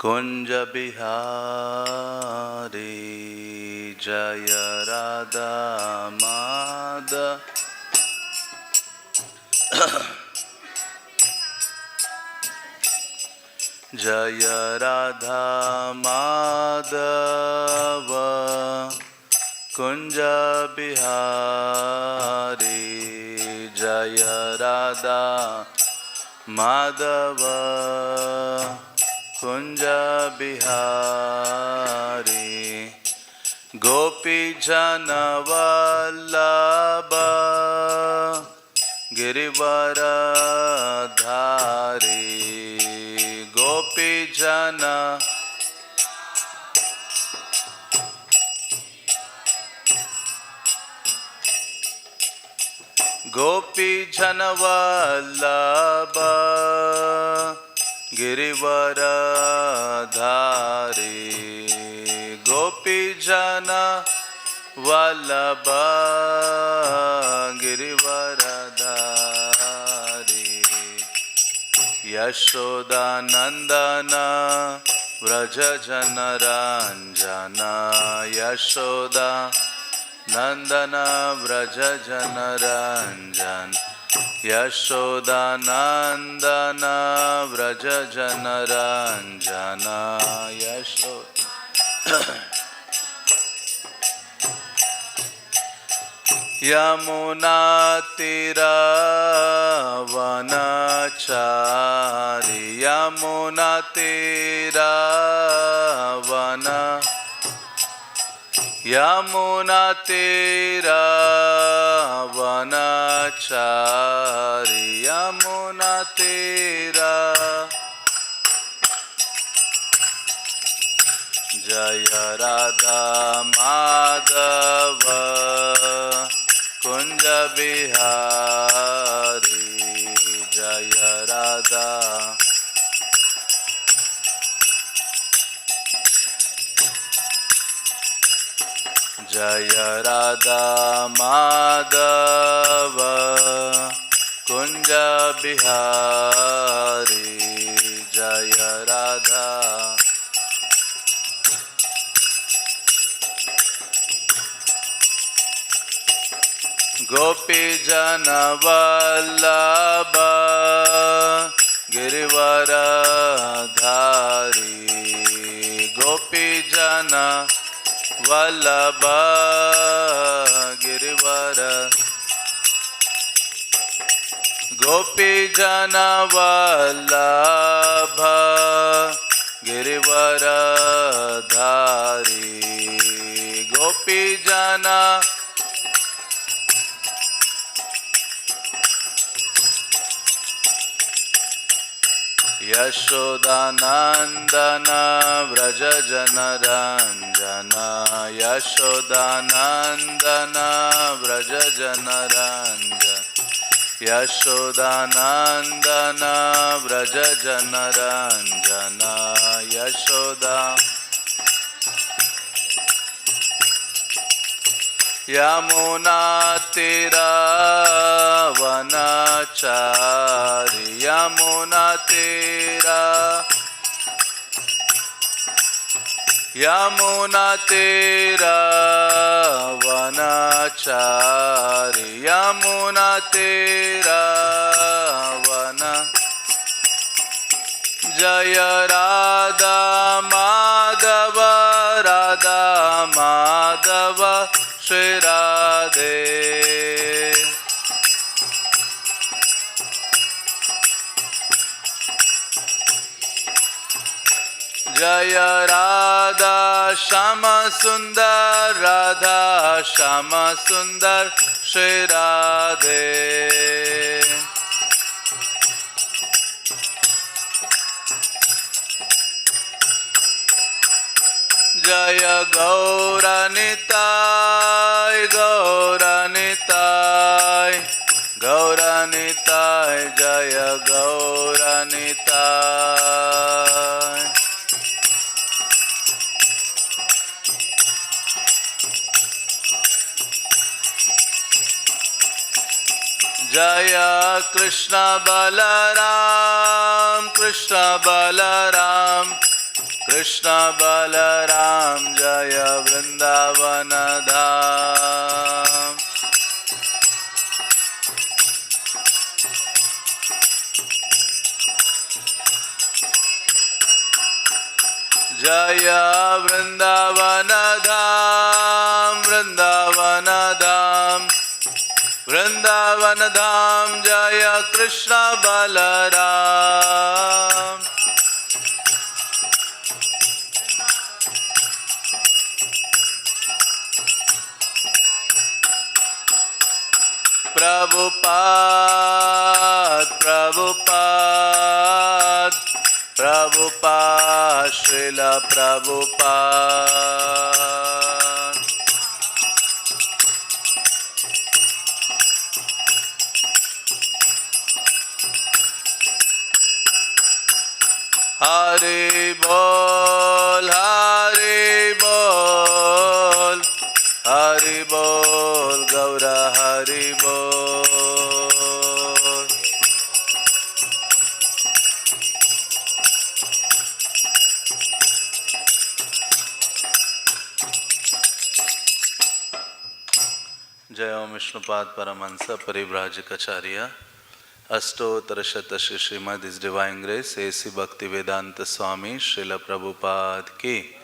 कुंज बिहारी जय राधा माधव जय राधा माधव कुंज बिहारी जय राधा माधव कुंज बिहारी गोपी जन वल्लभ गिरिवरधारी गोपी जन वल्लभ गिरिवरधारी गोपी जन वल्लभ गिरिवरधारी यशोदानंदन व्रज जनरंजन यशोदा नंदन व्रज जनरंजन यशोदानंदन व्रज जनरंजन यमुना तीरावनचारी यमुना तीरावनचारी यमुना तीरा जय राधा माधव कुंज बिहारी जय राधा जय राधा माधव कुंज बिहारी जय राधा गोपी जन वल्लभ गिरिवरधारी गोपी जन वल्लभ गिरिवर गोपी जन वल्लभ गिरिवरधारी गोपी जन यशोदानंदन व्रज जनरंजन यशोदानंदन व्रज जनरंजन यशोदानंदन व्रज जनरंजन यशोदा यमुना तीरावनचारी यमुना तीरावनचारी यमुना तीरावन जय राधा माधव श्री राधे जय राधा श्याम सुंदर राधा श्याम सुंदर श्री राधे जय गौरनिताय गौरनिताय गौरनिताय जय गौरनिताय जय कृष्ण बलराम कृष्ण बलराम कृष्ण बलराम जय वृंदावन धाम। जय वृंदावन धाम वृंदावन धाम वृंदावन धाम जय कृष्ण बलराम। प्रभुपाद प्रभुपाद प्रभुपाद श्रील प्रभुपाद। हरि बोल हरि बोल हरि बोल गौर हरि बोल। जय ओम विष्णुपाद परमहंस परिव्राजकाचार्य अष्टोत्तरशत श्रीमद इस डिवाइन ग्रेस एसी भक्ति वेदांत स्वामी श्रील प्रभुपाद की।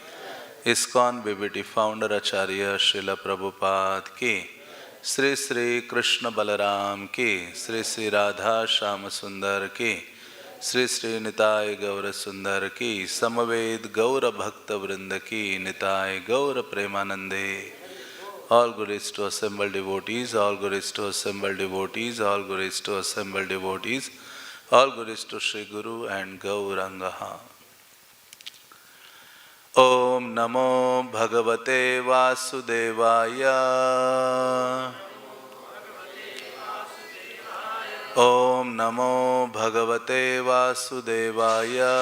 इस्कॉन बीबीटी फाउंडर आचार्य श्रील प्रभुपाद की। श्री श्री कृष्ण बलराम की। श्री श्री राधा श्याम सुंदर की। श्री श्री निताय गौर सुंदर की। समवेद गौर भक्त वृंद की। निताय गौर प्रेमानंदे। All glories to assembled devotees, all glories to assembled devotees, all glories to assembled devotees, all glories to Sri Guru and Gaurangaha. Om Namo Bhagavate Vasudevaya. Om Namo Bhagavate Vasudevaya.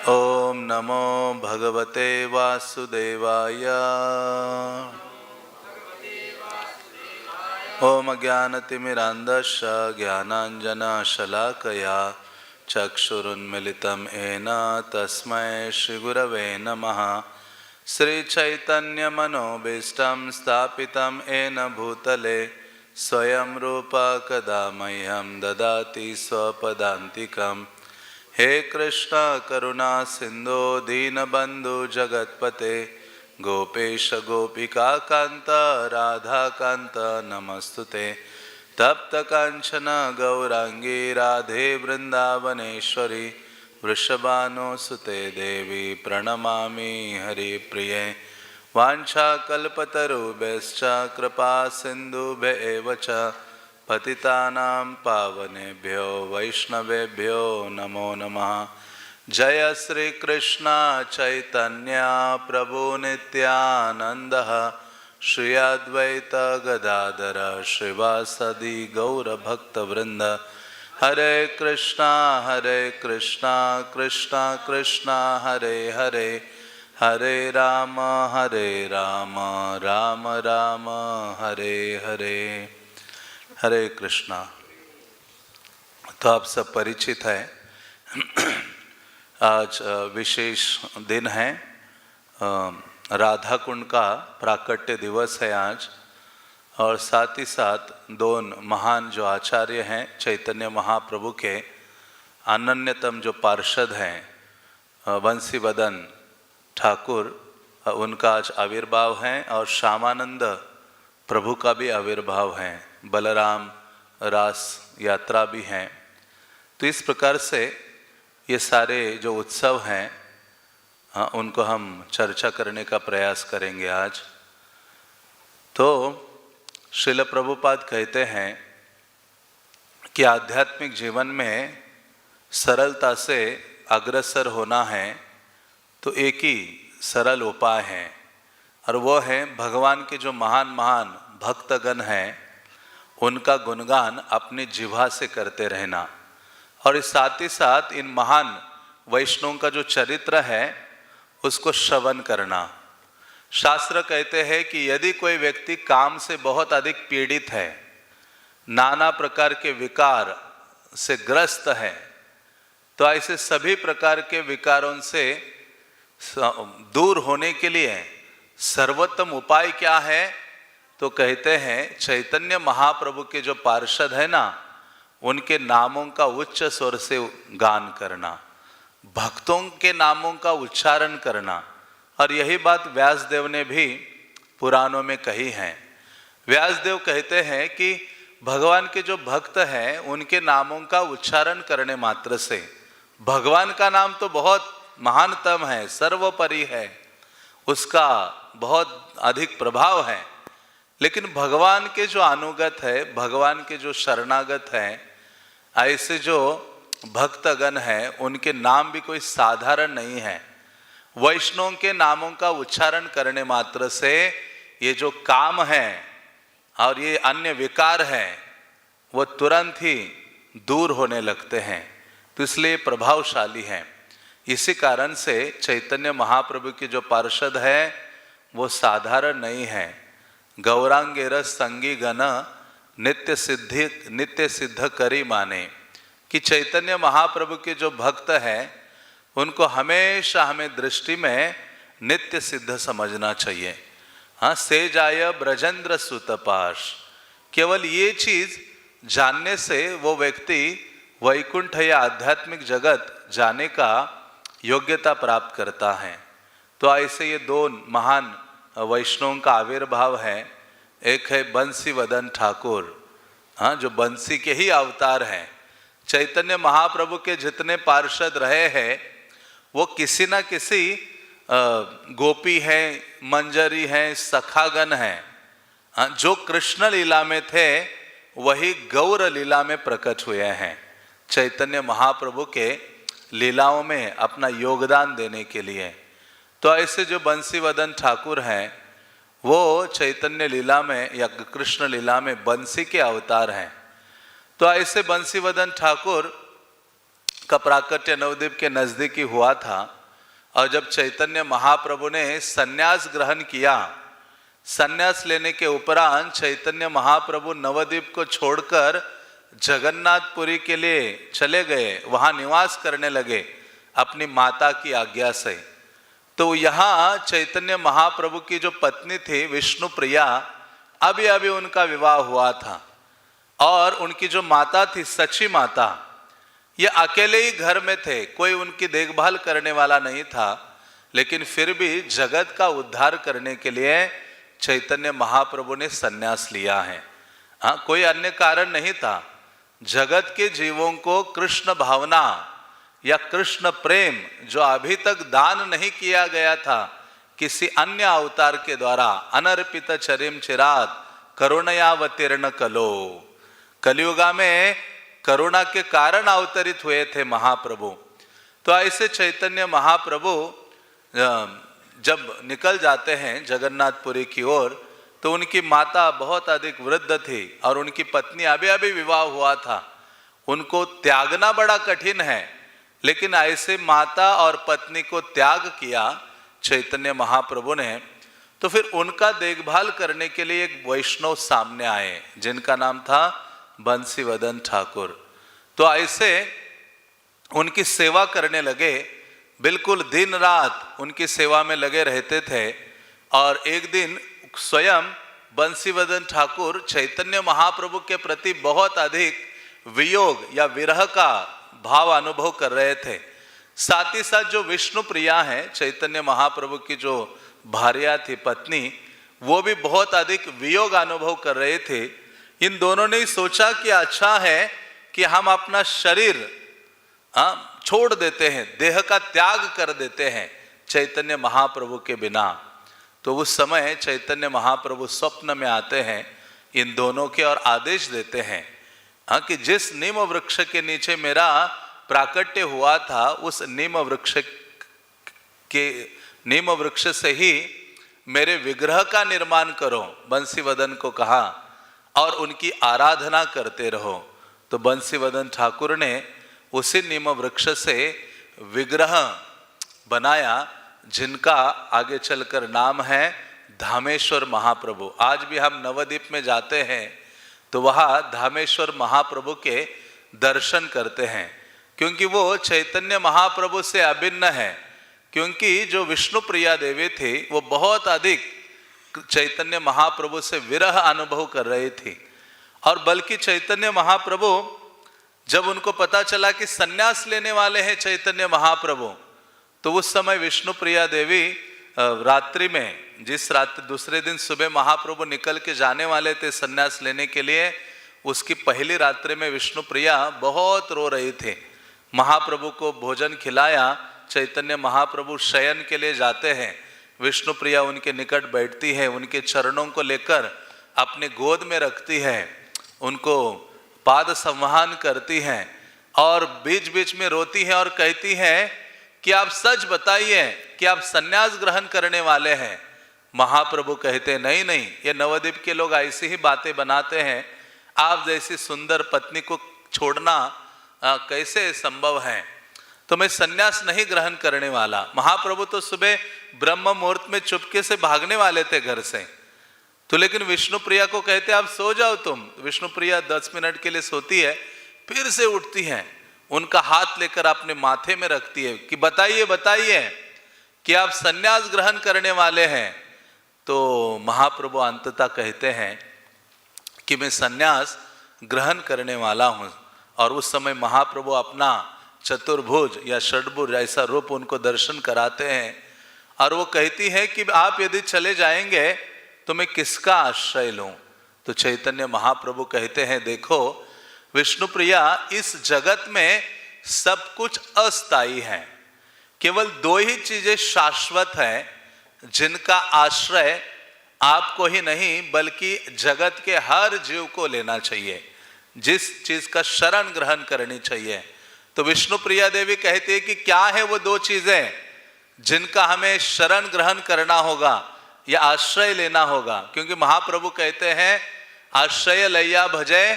Om Namo Bhagavate Vasudevaya. Om Jnanatimirandasya Jnananjana Shalakaya Chakshurunmilitam Ena Tasmai Shri Gurave Namaha. Sri Chaitanya Manobishtam Sthapitam Ena Bhutale Swayam Rupa Kadamahyam Dadati Swapadantikam. हे कृष्ण करुणा सिंधो दीनबंधु जगतपते गोपेश गोपिका कांत राधा कांत नमस्तुते। तप्त कांचन गौरांगी राधे वृंदावनेश्वरी वृषभानुसुते देवी प्रणमामि हरिप्रिये। वाञ्छाकल्पतरुभ्यश्च कृपा सिन्धुभ्येव च पतितानां पावनेभ्यो वैष्णवेभ्यो नमो नमः। जय श्री कृष्ण चैतन्य प्रभु नित्यानंद श्री अद्वैत गदाधर श्रीवासदि गौर भक्तवृंद। हरे कृष्णा कृष्णा कृष्णा हरे हरे हरे राम राम राम हरे हरे। हरे कृष्णा। तो आप सब परिचित है, आज विशेष दिन है, राधा कुंड का प्राकट्य दिवस है आज। और साथ ही साथ दोन महान जो आचार्य हैं चैतन्य महाप्रभु के अनन्यतम जो पार्षद हैं वंशीवदन ठाकुर, उनका आज आविर्भाव है। और श्यामानंद प्रभु का भी आविर्भाव है, बलराम रास यात्रा भी हैं। तो इस प्रकार से ये सारे जो उत्सव हैं उनको हम चर्चा करने का प्रयास करेंगे आज। तो श्रील प्रभुपाद कहते हैं कि आध्यात्मिक जीवन में सरलता से अग्रसर होना है तो एक ही सरल उपाय है, और वो है भगवान के जो महान महान भक्तगण हैं उनका गुणगान अपनी जिह्वा से करते रहना। और इस साथ ही साथ इन महान वैष्णवों का जो चरित्र है उसको श्रवण करना। शास्त्र कहते हैं कि यदि कोई व्यक्ति काम से बहुत अधिक पीड़ित है, नाना प्रकार के विकार से ग्रस्त है, तो ऐसे सभी प्रकार के विकारों से दूर होने के लिए सर्वोत्तम उपाय क्या है? तो कहते हैं चैतन्य महाप्रभु के जो पार्षद है ना, उनके नामों का उच्च स्वर से गान करना, भक्तों के नामों का उच्चारण करना। और यही बात व्यासदेव ने भी पुराणों में कही है। व्यासदेव कहते हैं कि भगवान के जो भक्त हैं उनके नामों का उच्चारण करने मात्र से, भगवान का नाम तो बहुत महानतम है, सर्वोपरि है, उसका बहुत अधिक प्रभाव है, लेकिन भगवान के जो अनुगत है, भगवान के जो शरणागत हैं, ऐसे जो भक्तगण हैं, उनके नाम भी कोई साधारण नहीं है। वैष्णव के नामों का उच्चारण करने मात्र से ये जो काम है और ये अन्य विकार है वो तुरंत ही दूर होने लगते हैं, तो इसलिए प्रभावशाली हैं। इसी कारण से चैतन्य महाप्रभु के जो पार्षद है वो साधारण नहीं है। गौरांगेरस संगी गण नित्य सिद्ध करी माने, कि चैतन्य महाप्रभु के जो भक्त हैं उनको हमेशा हमें दृष्टि में नित्य सिद्ध समझना चाहिए। हाँ, से जाय ब्रजेंद्र सुतपाश, केवल ये चीज जानने से वो व्यक्ति वैकुंठ या आध्यात्मिक जगत जाने का योग्यता प्राप्त करता है। तो ऐसे ये दो महान वैष्णवों का आविर्भाव है। एक है बंसी वदन ठाकुर, हाँ, जो बंसी के ही अवतार हैं। चैतन्य महाप्रभु के जितने पार्षद रहे हैं वो किसी ना किसी गोपी हैं, मंजरी हैं, सखागण हैं, हाँ, जो कृष्ण लीला में थे वही गौर लीला में प्रकट हुए हैं, चैतन्य महाप्रभु के लीलाओं में अपना योगदान देने के लिए। तो ऐसे जो बंसीवदन ठाकुर हैं वो चैतन्य लीला में या कृष्ण लीला में बंसी के अवतार हैं। तो ऐसे बंसीवदन ठाकुर का प्राकट्य नवद्वीप के नजदीक ही हुआ था। और जब चैतन्य महाप्रभु ने संन्यास ग्रहण किया, संन्यास लेने के उपरांत चैतन्य महाप्रभु नवद्वीप को छोड़कर जगन्नाथपुरी के लिए चले गए, वहां निवास करने लगे अपनी माता की आज्ञा से। तो यहाँ चैतन्य महाप्रभु की जो पत्नी थी विष्णु प्रिया, अभी अभी उनका विवाह हुआ था, और उनकी जो माता थी सची माता, ये अकेले ही घर में थे, कोई उनकी देखभाल करने वाला नहीं था। लेकिन फिर भी जगत का उद्धार करने के लिए चैतन्य महाप्रभु ने संन्यास लिया है। हाँ, कोई अन्य कारण नहीं था। जगत के जीवों को कृष्ण भावना या कृष्ण प्रेम जो अभी तक दान नहीं किया गया था किसी अन्य अवतार के द्वारा, अनर्पित चरिम चिरात करुणयावतीर्ण कलो, कलियुगा में करुणा के कारण अवतरित हुए थे महाप्रभु। तो ऐसे चैतन्य महाप्रभु जब निकल जाते हैं जगन्नाथपुरी की ओर, तो उनकी माता बहुत अधिक वृद्ध थी और उनकी पत्नी अभी अभी विवाह हुआ था। उनको त्यागना बड़ा कठिन है, लेकिन ऐसे माता और पत्नी को त्याग किया चैतन्य महाप्रभु ने। तो फिर उनका देखभाल करने के लिए एक वैष्णव सामने आए जिनका नाम था बंसीवदन ठाकुर। तो ऐसे उनकी सेवा करने लगे, बिल्कुल दिन रात उनकी सेवा में लगे रहते थे। और एक दिन स्वयं बंसीवदन ठाकुर चैतन्य महाप्रभु के प्रति बहुत अधिक वियोग या विरह का भाव अनुभव कर रहे थे। साथ ही साथ जो विष्णु प्रिया है, चैतन्य महाप्रभु की जो भार्या थी, पत्नी, वो भी बहुत अधिक वियोग अनुभव कर रहे थे। इन दोनों ने सोचा कि अच्छा है कि हम अपना शरीर छोड़ देते हैं, देह का त्याग कर देते हैं चैतन्य महाप्रभु के बिना। तो उस समय चैतन्य महाप्रभु स्वप्न में आते हैं इन दोनों के और आदेश देते हैं कि जिस नीम वृक्ष के नीचे मेरा प्राकट्य हुआ था, उस नीम वृक्ष से ही मेरे विग्रह का निर्माण करो, बंसीवदन को कहा, और उनकी आराधना करते रहो। तो बंसीवदन ठाकुर ने उसी नीम वृक्ष से विग्रह बनाया जिनका आगे चलकर नाम है धामेश्वर महाप्रभु। आज भी हम नवद्वीप में जाते हैं तो वहाँ धामेश्वर महाप्रभु के दर्शन करते हैं, क्योंकि वो चैतन्य महाप्रभु से अभिन्न है। क्योंकि जो विष्णु प्रिया देवी थी वो बहुत अधिक चैतन्य महाप्रभु से विरह अनुभव कर रही थी, और बल्कि चैतन्य महाप्रभु जब उनको पता चला कि सन्यास लेने वाले हैं चैतन्य महाप्रभु, तो उस समय विष्णु प्रिया देवी रात्रि में, जिस रात दूसरे दिन सुबह महाप्रभु निकल के जाने वाले थे सन्यास लेने के लिए, उसकी पहली रात्रि में विष्णु प्रिया बहुत रो रही थी। महाप्रभु को भोजन खिलाया, चैतन्य महाप्रभु शयन के लिए जाते हैं, विष्णु प्रिया उनके निकट बैठती है, उनके चरणों को लेकर अपने गोद में रखती है, उनको पाद संवहन करती हैं और बीच बीच में रोती है और कहती है कि आप सच बताइए कि आप सन्यास ग्रहण करने वाले हैं। महाप्रभु कहते नहीं नहीं, ये नवद्वीप के लोग ऐसी ही बातें बनाते हैं, आप जैसी सुंदर पत्नी को छोड़ना कैसे संभव है, तो मैं सन्यास नहीं ग्रहण करने वाला। महाप्रभु तो सुबह ब्रह्म मुहूर्त में चुपके से भागने वाले थे घर से, तो लेकिन विष्णु प्रिया को कहते आप सो जाओ तुम। विष्णु प्रिया 10 मिनट के लिए सोती है, फिर से उठती है, उनका हाथ लेकर अपने माथे में रखती है कि बताइए बताइए कि आप सन्यास ग्रहण करने वाले हैं। तो महाप्रभु अंततः कहते हैं कि मैं सन्यास ग्रहण करने वाला हूँ। और उस समय महाप्रभु अपना चतुर्भुज या षड्भुज ऐसा रूप उनको दर्शन कराते हैं, और वो कहती है कि आप यदि चले जाएंगे तो मैं किसका आश्रय लूं। तो चैतन्य महाप्रभु कहते हैं देखो विष्णु प्रिया, इस जगत में सब कुछ अस्थायी है, केवल 2 ही चीजें शाश्वत हैं जिनका आश्रय आपको ही नहीं बल्कि जगत के हर जीव को लेना चाहिए, जिस चीज का शरण ग्रहण करनी चाहिए। तो विष्णु प्रिया देवी कहती है कि क्या है वो 2 चीजें जिनका हमें शरण ग्रहण करना होगा या आश्रय लेना होगा। क्योंकि महाप्रभु कहते हैं आश्रय लैया भजय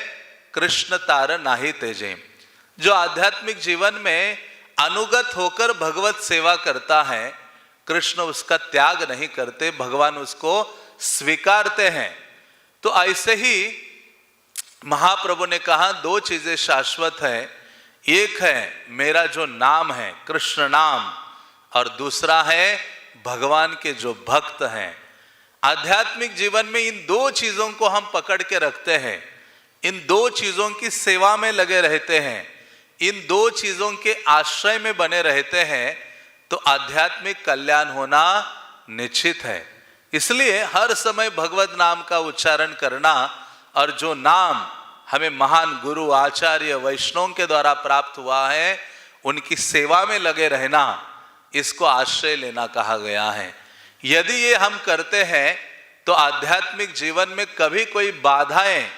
कृष्ण तार नाही तेजे। जो आध्यात्मिक जीवन में अनुगत होकर भगवत सेवा करता है, कृष्ण उसका त्याग नहीं करते, भगवान उसको स्वीकारते हैं। तो ऐसे ही महाप्रभु ने कहा 2 चीजें शाश्वत है, एक है मेरा जो नाम है कृष्ण नाम, और दूसरा है भगवान के जो भक्त हैं। आध्यात्मिक जीवन में इन 2 चीजों को हम पकड़ के रखते हैं, इन 2 चीजों की सेवा में लगे रहते हैं, इन 2 चीजों के आश्रय में बने रहते हैं, तो आध्यात्मिक कल्याण होना निश्चित है। इसलिए हर समय भगवत नाम का उच्चारण करना, और जो नाम हमें महान गुरु आचार्य वैष्णव के द्वारा प्राप्त हुआ है उनकी सेवा में लगे रहना, इसको आश्रय लेना कहा गया है। यदि ये हम करते हैं तो आध्यात्मिक जीवन में कभी कोई बाधाएं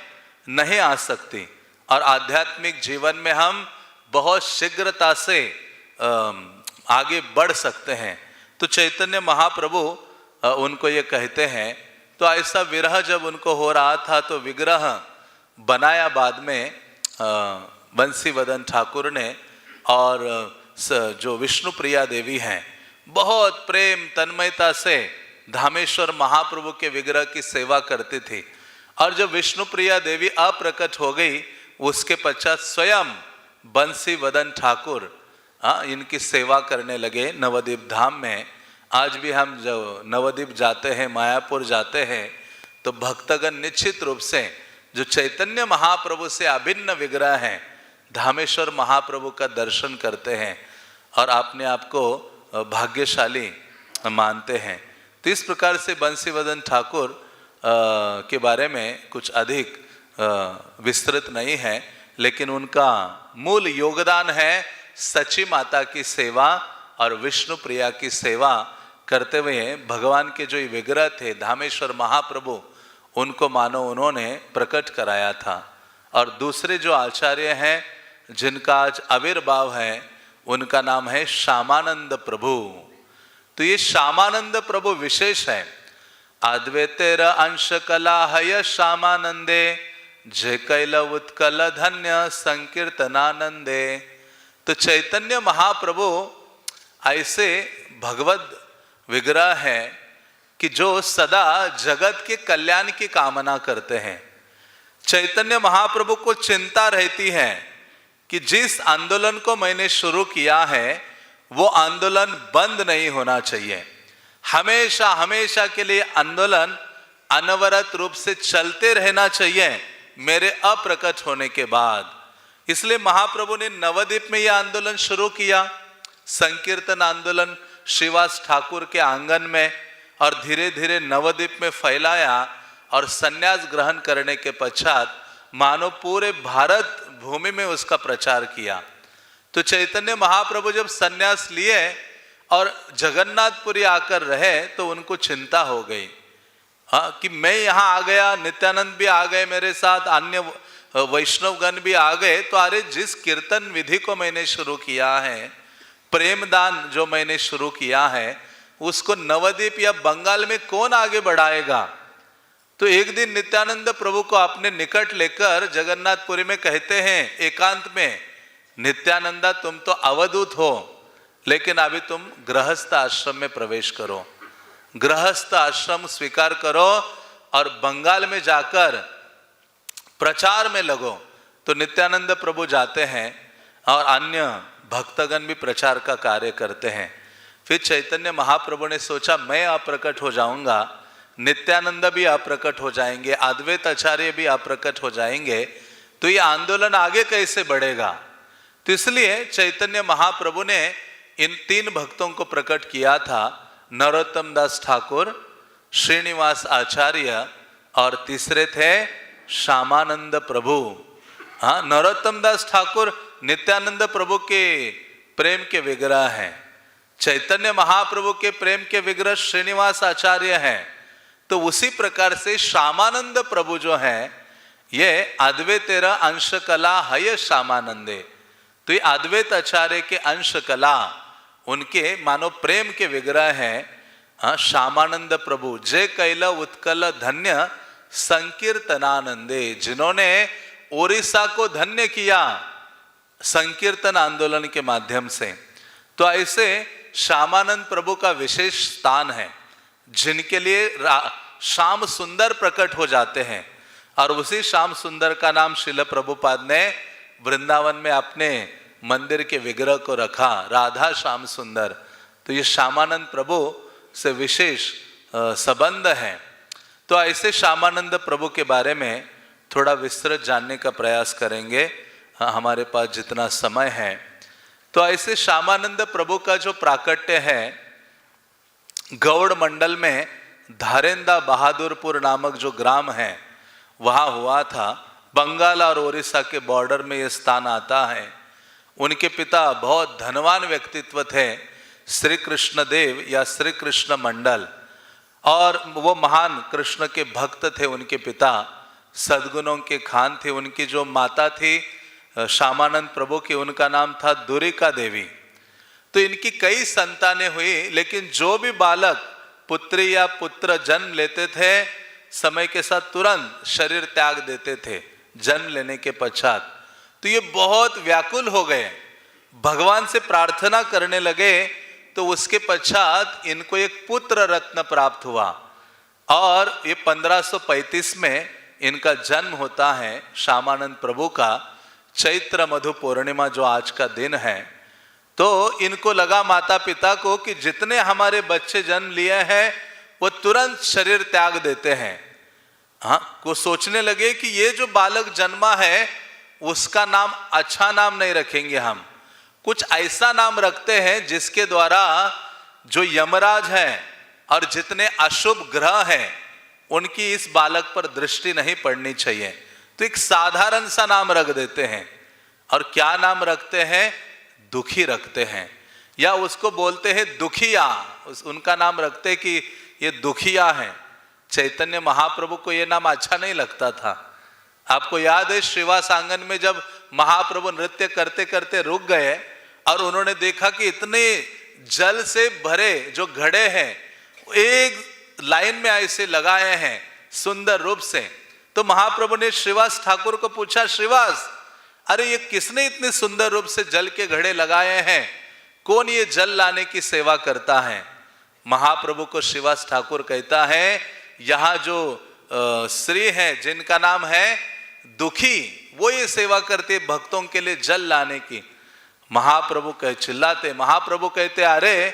नहीं आ सकती, और आध्यात्मिक जीवन में हम बहुत शीघ्रता से आगे बढ़ सकते हैं। तो चैतन्य महाप्रभु उनको ये कहते हैं। तो ऐसा विरह जब उनको हो रहा था तो विग्रह बनाया बाद में बंसीवदन ठाकुर ने, और जो विष्णु प्रिया देवी हैं बहुत प्रेम तन्मयता से धामेश्वर महाप्रभु के विग्रह की सेवा करती थी। और जब विष्णु प्रिया देवी अप्रकट हो गई, उसके पश्चात स्वयं बंसीवदन ठाकुर इनकी सेवा करने लगे नवद्वीप धाम में। आज भी हम जो नवद्वीप जाते हैं, मायापुर जाते हैं, तो भक्तगण निश्चित रूप से जो चैतन्य महाप्रभु से अभिन्न विग्रह हैं धामेश्वर महाप्रभु का दर्शन करते हैं और अपने आप को भाग्यशाली मानते हैं। तो इस प्रकार से बंसीवदन ठाकुर के बारे में कुछ अधिक विस्तृत नहीं है, लेकिन उनका मूल योगदान है सची माता की सेवा और विष्णु प्रिया की सेवा करते हुए भगवान के जो विग्रह थे धामेश्वर महाप्रभु, उनको मानो उन्होंने प्रकट कराया था। और दूसरे जो आचार्य हैं जिनका आज आविर्भाव है, उनका नाम है श्यामानंद प्रभु। तो ये श्यामानंद प्रभु विशेष है। अद्वैतेर अंश कला हय श्यामानंदे, जय कैल उत्कल धन्य संकीर्तनानंदे। तो चैतन्य महाप्रभु ऐसे भगवत विग्रह है कि जो सदा जगत के कल्याण की कामना करते हैं। चैतन्य महाप्रभु को चिंता रहती है कि जिस आंदोलन को मैंने शुरू किया है वो आंदोलन बंद नहीं होना चाहिए, हमेशा हमेशा के लिए आंदोलन अनवरत रूप से चलते रहना चाहिए मेरे अप्रकट होने के बाद। इसलिए महाप्रभु ने नवद्वीप में यह आंदोलन शुरू किया, संकीर्तन आंदोलन श्रीवास ठाकुर के आंगन में, और धीरे धीरे नवद्वीप में फैलाया और संन्यास ग्रहण करने के पश्चात मानो पूरे भारत भूमि में उसका प्रचार किया। तो चैतन्य महाप्रभु जब संन्यास लिए और जगन्नाथपुरी आकर रहे तो उनको चिंता हो गई, हाँ, कि मैं यहाँ आ गया, नित्यानंद भी आ गए मेरे साथ, अन्य वैष्णवगण भी आ गए, तो अरे जिस कीर्तन विधि को मैंने शुरू किया है, प्रेमदान जो मैंने शुरू किया है, उसको नवद्वीप या बंगाल में कौन आगे बढ़ाएगा। तो एक दिन नित्यानंद प्रभु को अपने निकट लेकर जगन्नाथपुरी में कहते हैं एकांत में, नित्यानंदा तुम तो अवधूत हो, लेकिन अभी तुम गृहस्थ आश्रम में प्रवेश करो, गृहस्थ आश्रम स्वीकार करो और बंगाल में जाकर प्रचार में लगो। तो नित्यानंद प्रभु जाते हैं और अन्य भक्तगण भी प्रचार का कार्य करते हैं। फिर चैतन्य महाप्रभु ने सोचा मैं अप्रकट हो जाऊंगा, नित्यानंद भी अप्रकट हो जाएंगे, अद्वैत आचार्य भी अप्रकट हो जाएंगे, तो ये आंदोलन आगे कैसे बढ़ेगा। तो इसलिए चैतन्य महाप्रभु ने इन तीन भक्तों को प्रकट किया था, नरोत्तम दास ठाकुर, श्रीनिवास आचार्य और तीसरे थे श्यामानंद प्रभु। हाँ, नरोत्तम दास ठाकुर नित्यानंद प्रभु के प्रेम के विग्रह हैं, चैतन्य महाप्रभु के प्रेम के विग्रह श्रीनिवास आचार्य हैं। तो उसी प्रकार से श्यामानंद प्रभु जो हैं ये अद्वैतेरा अंश कला है श्यामानंदे। तो ये अद्वैत आचार्य के अंश कला उनके मानो प्रेम के विग्रह हैं श्यामानंद प्रभु। जय कैल उत्कल धन्य संकीर्तनानंदे, जिन्होंने ओडिशा को धन्य किया संकीर्तन आंदोलन के माध्यम से। तो ऐसे श्यामानंद प्रभु का विशेष स्थान है, जिनके लिए श्याम सुंदर प्रकट हो जाते हैं, और उसी श्याम सुंदर का नाम श्रील प्रभुपाद ने वृंदावन में अपने मंदिर के विग्रह को रखा, राधा श्याम सुंदर। तो ये श्यामानंद प्रभु से विशेष संबंध है। तो ऐसे श्यामानंद प्रभु के बारे में थोड़ा विस्तृत जानने का प्रयास करेंगे हमारे पास जितना समय है। तो ऐसे श्यामानंद प्रभु का जो प्राकट्य है गौड़ मंडल में धारेंदा बहादुरपुर नामक जो ग्राम है वहाँ हुआ था। बंगाल और उड़ीसा के बॉर्डर में ये स्थान आता है। उनके पिता बहुत धनवान व्यक्तित्व थे, श्री कृष्ण देव या श्री कृष्ण मंडल, और वो महान कृष्ण के भक्त थे। उनके पिता सद्गुणों के खान थे। उनकी जो माता थी श्यामानंद प्रभु की, उनका नाम था दुरिका देवी। तो इनकी कई संतानें हुई, लेकिन जो भी बालक पुत्री या पुत्र जन्म लेते थे समय के साथ तुरंत शरीर त्याग देते थे जन्म लेने के पश्चात। तो ये बहुत व्याकुल हो गए, भगवान से प्रार्थना करने लगे। तो उसके पश्चात इनको एक पुत्र रत्न प्राप्त हुआ, और ये 1535 में इनका जन्म होता है श्यामानंद प्रभु का, चैत्र मधु पूर्णिमा जो आज का दिन है। तो इनको लगा माता पिता को कि जितने हमारे बच्चे जन्म लिए हैं वो तुरंत शरीर त्याग देते हैं। हाँ, को सोचने लगे कि ये जो बालक जन्मा है उसका नाम अच्छा नाम नहीं रखेंगे, हम कुछ ऐसा नाम रखते हैं जिसके द्वारा जो यमराज है और जितने अशुभ ग्रह हैं उनकी इस बालक पर दृष्टि नहीं पड़नी चाहिए। तो एक साधारण सा नाम रख देते हैं। और क्या नाम रखते हैं? दुखी रखते हैं, या उसको बोलते हैं दुखिया। उनका नाम रखते कि ये दुखिया है। चैतन्य महाप्रभु को ये नाम अच्छा नहीं लगता था। आपको याद है श्रीवास आंगन में जब महाप्रभु नृत्य करते करते रुक गए और उन्होंने देखा कि इतने जल से भरे जो घड़े हैं एक लाइन में ऐसे लगाए हैं सुंदर रूप से। तो महाप्रभु ने श्रीवास ठाकुर को पूछा, श्रीवास अरे ये किसने इतने सुंदर रूप से जल के घड़े लगाए हैं? कौन ये जल लाने की सेवा करता है? महाप्रभु को श्रीवास ठाकुर कहता है, यहाँ जो स्त्री है जिनका नाम है दुखी, वो ये सेवा करते भक्तों के लिए जल लाने की। महाप्रभु कह चिल्लाते, महाप्रभु कहते अरे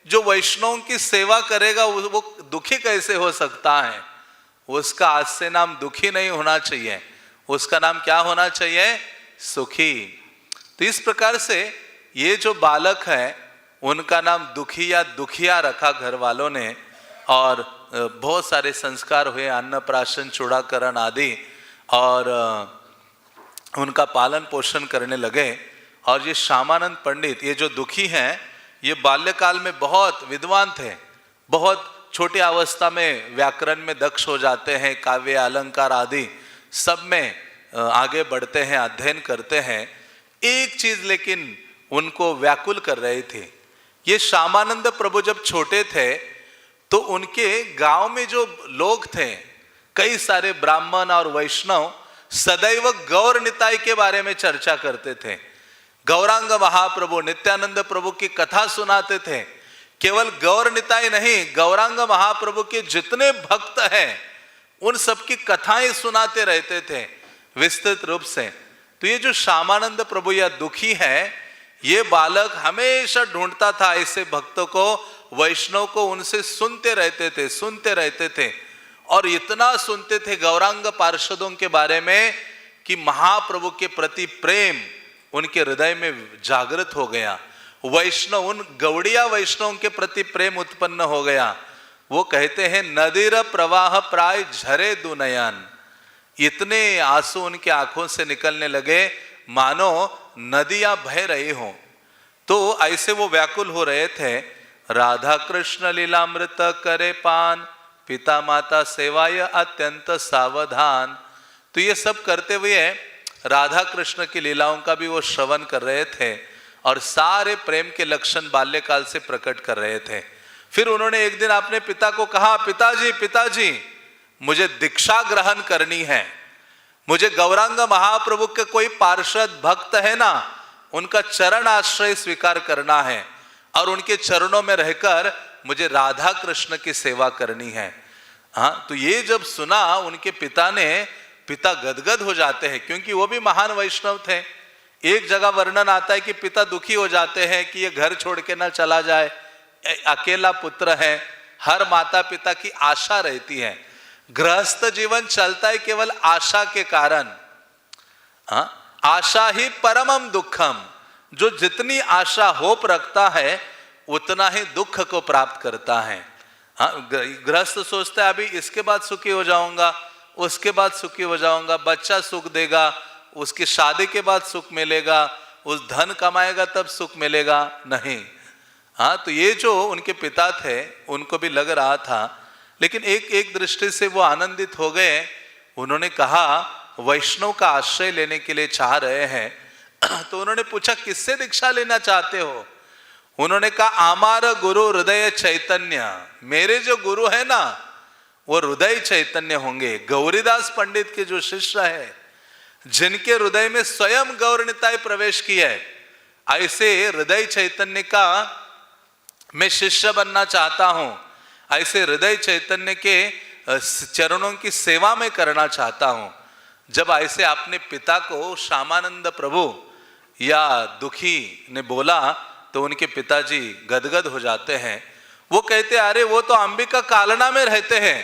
जो वैष्णवों की सेवा करेगा वो दुखी कैसे हो सकता है? उसका आज से नाम दुखी नहीं होना चाहिए, उसका नाम क्या होना चाहिए? सुखी। तो इस प्रकार से ये जो बालक है उनका नाम दुखी या दुखिया रखा घर वालों ने, और बहुत सारे संस्कार हुए, अन्नप्राशन, चूड़ाकरण आदि, और उनका पालन पोषण करने लगे। और ये श्यामानंद पंडित, ये जो दुखी हैं, ये बाल्यकाल में बहुत विद्वान थे, बहुत छोटी अवस्था में व्याकरण में दक्ष हो जाते हैं, काव्य अलंकार आदि सब में आगे बढ़ते हैं, अध्ययन करते हैं। एक चीज लेकिन उनको व्याकुल कर रही थी। ये श्यामानंद प्रभु जब छोटे थे तो उनके गांव में जो लोग थे, कई सारे ब्राह्मण और वैष्णव सदैव गौर निताई के बारे में चर्चा करते थे। गौरांग महाप्रभु, नित्यानंद प्रभु की कथा सुनाते थे। केवल गौर निताई नहीं, गौरांग महाप्रभु के जितने भक्त हैं उन सबकी कथाएं सुनाते रहते थे विस्तृत रूप से। तो ये जो श्यामानंद प्रभु या दुखी है, ये बालक हमेशा ढूंढता था ऐसे भक्तों को, वैष्णव को, उनसे सुनते रहते थे और इतना सुनते थे गौरांग पार्षदों के बारे में कि महाप्रभु के प्रति प्रेम उनके हृदय में जागृत हो गया। वैष्णव, उन गौड़िया वैष्णवों के प्रति प्रेम उत्पन्न हो गया। वो कहते हैं नदीर प्रवाह प्राय झरे दुनयन, इतने आंसू उनके आंखों से निकलने लगे मानो नदियां बह रही हो। तो ऐसे वो व्याकुल हो रहे थे। राधा कृष्ण लीलामृत करे पान, पिता माता सेवाय अत्यंत सावधान। तो ये सब करते हुए राधा कृष्ण की लीलाओं का भी वो श्रवण कर रहे थे और सारे प्रेम के लक्षण बाल्यकाल से प्रकट कर रहे थे। फिर उन्होंने एक दिन अपने पिता को कहा, पिताजी मुझे दीक्षा ग्रहण करनी है, मुझे गौरांग महाप्रभु के कोई पार्षद भक्त है ना, उनका चरण आश्रय स्वीकार करना है और उनके चरणों में रहकर मुझे राधा कृष्ण की सेवा करनी है। हाँ, तो ये जब सुना उनके पिता गदगद हो जाते हैं, क्योंकि वो भी महान वैष्णव थे। एक जगह वर्णन आता है कि पिता दुखी हो जाते हैं कि ये घर छोड़ के ना चला जाए, अकेला पुत्र है। हर माता पिता की आशा रहती है, गृहस्थ जीवन चलता है केवल आशा के कारण। आशा ही परमम दुखम, जो जितनी आशा होप रखता है उतना ही दुख को प्राप्त करता है। गृहस्थ सोचता है अभी इसके बाद सुखी हो जाऊंगा, उसके बाद सुखी हो जाऊंगा, बच्चा सुख देगा, उसकी शादी के बाद सुख मिलेगा, उस धन कमाएगा तब सुख मिलेगा, नहीं। तो ये जो उनके पिता थे उनको भी लग रहा था, लेकिन एक दृष्टि से वो आनंदित हो गए। उन्होंने कहा वैष्णव का आश्रय लेने के लिए चाह रहे हैं। तो उन्होंने पूछा किससे दीक्षा लेना चाहते हो? उन्होंने कहा आमार गुरु हृदय चैतन्य, मेरे जो गुरु है ना वो हृदय चैतन्य होंगे। गौरीदास पंडित के जो शिष्य है, जिनके हृदय में स्वयं गौर निताई प्रवेश किया है, ऐसे हृदय चैतन्य का मैं शिष्य बनना चाहता हूं, ऐसे हृदय चैतन्य के चरणों की सेवा में करना चाहता हूं। जब ऐसे अपने पिता को श्यामानंद प्रभु या दुखी ने बोला तो उनके पिताजी गदगद हो जाते हैं। वो कहते अरे वो तो अंबिका कालना में रहते हैं,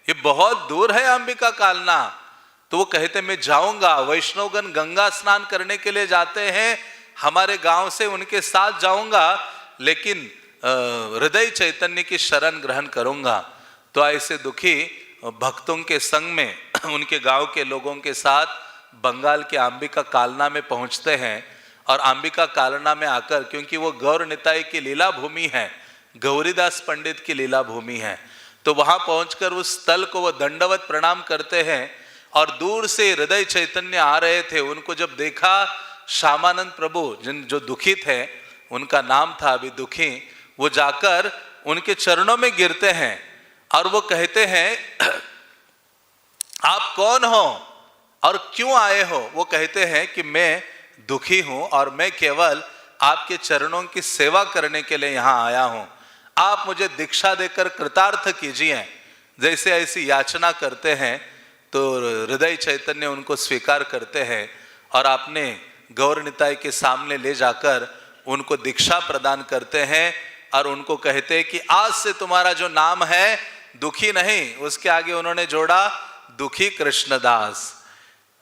ये बहुत दूर है अंबिका कालना। तो वो कहते मैं जाऊंगा, वैष्णवगण गंगा स्नान करने के लिए जाते हैं, हमारे गांव से उनके साथ जाऊंगा, लेकिन हृदय चैतन्य की शरण ग्रहण करूंगा। तो ऐसे दुखी भक्तों के संग में उनके गांव के लोगों के साथ बंगाल के अंबिका कालना में पहुंचते हैं। और अंबिका कालना में आकर, क्योंकि वो गौर निताई की लीला भूमि है, गौरीदास पंडित की लीला भूमि है, तो वहां पहुंचकर उस स्थल को वो दंडवत प्रणाम करते हैं। और दूर से हृदय चैतन्य आ रहे थे, उनको जब देखा श्यामानंद प्रभु जो दुखी थे, उनका नाम था अभी दुखी, वो जाकर उनके चरणों में गिरते हैं और वो कहते हैं आप कौन हो और क्यों आए हो? वो कहते हैं कि मैं दुखी हूं और मैं केवल आपके चरणों की सेवा करने के लिए यहां आया हूं। आप मुझे दीक्षा देकर कृतार्थ कीजिए। जैसे ऐसी याचना करते हैं तो हृदय चैतन्य उनको स्वीकार करते हैं और आपने गौर निताई के सामने ले जाकर उनको दीक्षा प्रदान करते हैं और उनको कहते हैं कि आज से तुम्हारा जो नाम है दुखी नहीं, उसके आगे उन्होंने जोड़ा दुखी कृष्णदास।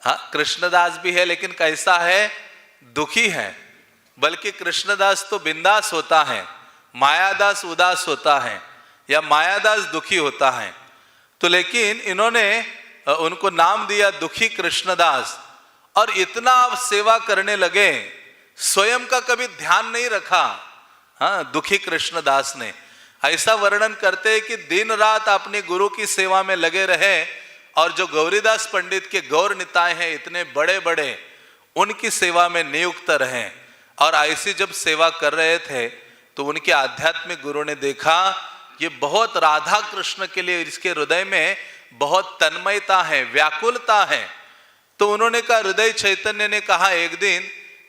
हाँ, कृष्णदास भी है लेकिन कैसा है? दुखी है। बल्कि कृष्णदास तो बिंदास होता है, मायादास उदास होता है या मायादास दुखी होता है। तो लेकिन इन्होंने उनको नाम दिया दुखी कृष्णदास और इतना सेवा करने लगे, स्वयं का कभी ध्यान नहीं रखा। हाँ, दुखी कृष्णदास ने ऐसा वर्णन करते हैं कि दिन रात अपने गुरु की सेवा में लगे रहे और जो गौरीदास पंडित के गौर निताय हैं इतने बड़े बड़े, उनकी सेवा में नियुक्त रहे। और ऐसी जब सेवा कर रहे थे तो उनके आध्यात्मिक गुरु ने देखा ये बहुत राधा कृष्ण के लिए इसके हृदय में बहुत तन्मयता है, व्याकुलता है। तो उन्होंने कहा, हृदय चैतन्य ने कहा एक दिन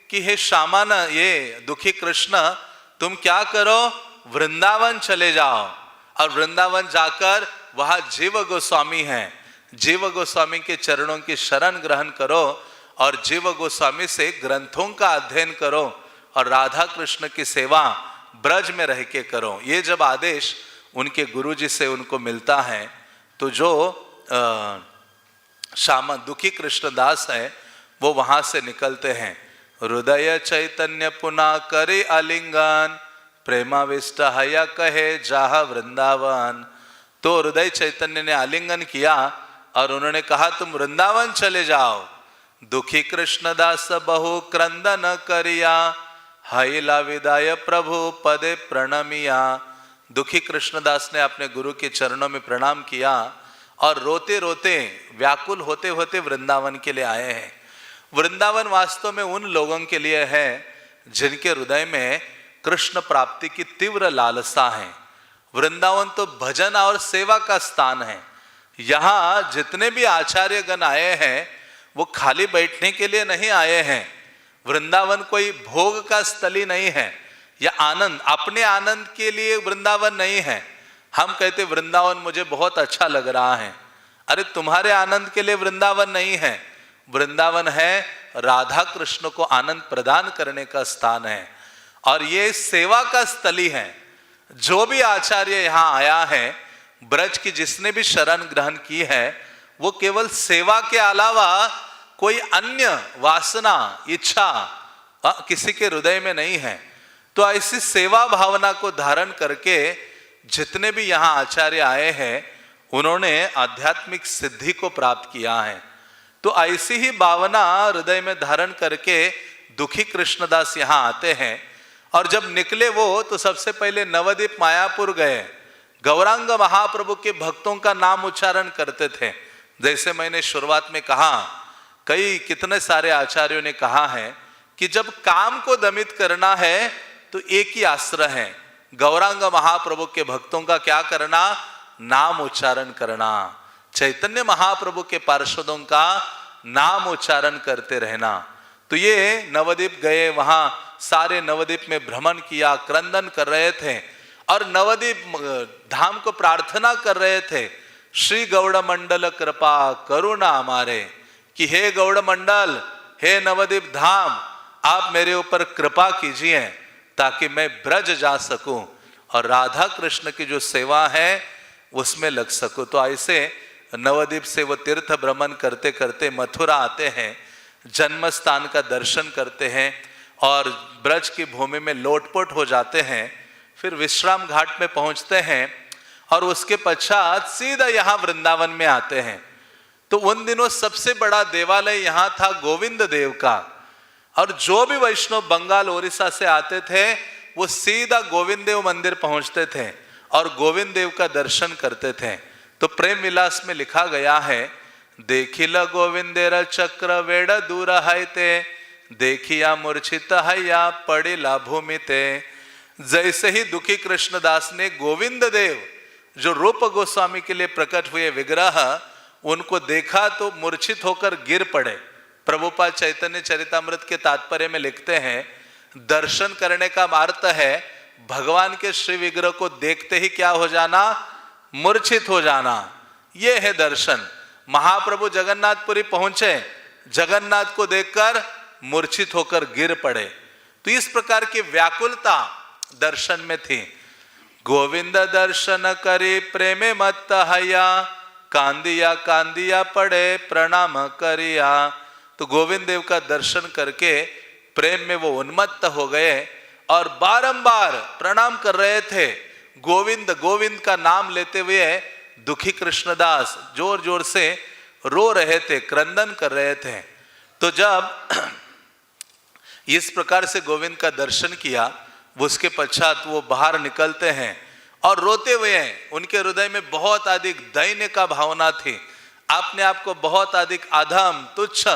कि हे श्यामान, ये दुखी कृष्ण, तुम क्या करो, वृंदावन चले जाओ और वृंदावन जाकर वहां जीव गोस्वामी हैं, जीव गोस्वामी के चरणों की शरण ग्रहण करो और जीव गोस्वामी से ग्रंथों का अध्ययन करो और राधा कृष्ण की सेवा ब्रज में रह के करो। ये जब आदेश उनके गुरुजी से उनको मिलता है तो जो श्यामा दुखी कृष्णदास है वो वहां से निकलते हैं। हृदय चैतन्य पुनः करे आलिंगन, प्रेमाविष्ट हया कहे जाह वृंदावन। तो हृदय चैतन्य ने आलिंगन किया और उन्होंने कहा तुम वृंदावन चले जाओ। दुखी कृष्णदास बहु क्रंदन करिया, हैला विदाय प्रभु पदे प्रणमिया। दुखी कृष्णदास ने अपने गुरु के चरणों में प्रणाम किया और रोते रोते व्याकुल होते होते वृंदावन के लिए आए हैं। वृंदावन वास्तव में उन लोगों के लिए है जिनके हृदय में कृष्ण प्राप्ति की तीव्र लालसा है। वृंदावन तो भजन और सेवा का स्थान है। यहाँ जितने भी आचार्यगण आए हैं वो खाली बैठने के लिए नहीं आए हैं। वृंदावन कोई भोग का स्थली नहीं है या आनंद, अपने आनंद के लिए वृंदावन नहीं है। हम कहते वृंदावन मुझे बहुत अच्छा लग रहा है, अरे तुम्हारे आनंद के लिए वृंदावन नहीं है। वृंदावन है राधा कृष्ण को आनंद प्रदान करने का स्थान है और ये सेवा का स्थली है। जो भी आचार्य यहाँ आया है, ब्रज की जिसने भी शरण ग्रहण की है, वो केवल सेवा के अलावा कोई अन्य वासना इच्छा किसी के हृदय में नहीं है। तो ऐसी सेवा भावना को धारण करके जितने भी यहाँ आचार्य आए हैं उन्होंने आध्यात्मिक सिद्धि को प्राप्त किया है। तो ऐसी ही भावना हृदय में धारण करके दुखी कृष्णदास यहाँ आते हैं और जब निकले वो तो सबसे पहले नवद्वीप मायापुर गए। गौरांग महाप्रभु के भक्तों का नाम उच्चारण करते थे। जैसे मैंने शुरुआत में कहा, कितने सारे आचार्यों ने कहा है कि जब काम को दमित करना है तो एक ही आश्रय है, गौरांग महाप्रभु के भक्तों का क्या करना, नाम उच्चारण करना। चैतन्य महाप्रभु के पार्षदों का नाम उच्चारण करते रहना। तो ये नवद्वीप गए, वहां सारे नवद्वीप में भ्रमण किया, क्रंदन कर रहे थे और नवद्वीप धाम को प्रार्थना कर रहे थे, श्री गौड़ मंडल कृपा करुणा हमारे, कि हे गौड़ मंडल, हे नवद्वीप धाम, आप मेरे ऊपर कृपा कीजिए ताकि मैं ब्रज जा सकूं और राधा कृष्ण की जो सेवा है उसमें लग सकूं। तो ऐसे नवद्वीप से वो तीर्थ भ्रमण करते करते मथुरा आते हैं, जन्म स्थान का दर्शन करते हैं और ब्रज की भूमि में लोटपोट हो जाते हैं। फिर विश्राम घाट में पहुंचते हैं और उसके पश्चात सीधा यहाँ वृंदावन में आते हैं। तो उन दिनों सबसे बड़ा देवालय यहाँ था गोविंद देव का, और जो भी वैष्णव बंगाल ओडिशा से आते थे वो सीधा गोविंद देव मंदिर पहुंचते थे और गोविंद देव का दर्शन करते थे। तो प्रेम विलास में लिखा गया है, देखिल गोविंदेर चक्र वेड़ दूर हैते, देखिया मूर्छित हैया पड़िला भूमिते। जैसे ही दुखी कृष्णदास ने गोविंद देव जो रूप गोस्वामी के लिए प्रकट हुए विग्रह उनको देखा तो मूर्छित होकर गिर पड़े। प्रभुपाद चैतन्य चरितामृत के तात्पर्य में लिखते हैं, दर्शन करने का अर्थ है भगवान के श्री विग्रह को देखते ही क्या हो जाना, मूर्छित हो जाना। ये है दर्शन। महाप्रभु जगन्नाथपुरी पहुंचे, जगन्नाथ को देखकर मूर्छित होकर गिर पड़े। तो इस प्रकार की व्याकुलता दर्शन में थी। गोविंद दर्शन करे प्रेमे मत हया, कांदिया कांदिया पड़े प्रणाम करिया। तो गोविंद देव का दर्शन करके प्रेम में वो उन्मत्त हो गए और बारंबार प्रणाम कर रहे थे। गोविंद गोविंद का नाम लेते हुए दुखी कृष्णदास जोर जोर से रो रहे थे, क्रंदन कर रहे थे। तो जब इस प्रकार से गोविंद का दर्शन किया, उसके पश्चात वो बाहर निकलते हैं और रोते हुए हैं। उनके हृदय में बहुत अधिक दैन्य का भावना थी, अपने आप को बहुत अधिक अधम तुच्छ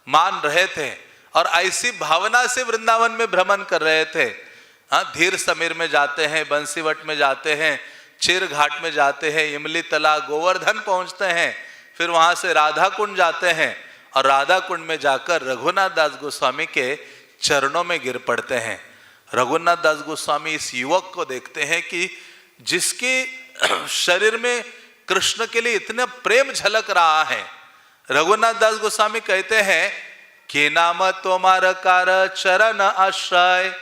मान रहे थे और ऐसी भावना से वृंदावन में भ्रमण कर रहे थे। हाँ, धीर समीर में जाते हैं, बंसीवट में जाते हैं, चिर घाट में जाते हैं, इमली तला गोवर्धन पहुंचते हैं, फिर वहां से राधा कुंड जाते हैं और राधा कुंड में जाकर रघुनाथ दास गोस्वामी के चरणों में गिर पड़ते हैं। रघुनाथ दास गोस्वामी इस युवक को देखते हैं कि जिसके शरीर में कृष्ण के लिए इतना प्रेम झलक रहा है। रघुनाथ दास गोस्वामी कहते हैं कि नाम तुम्हारा कार चरण आश्रय।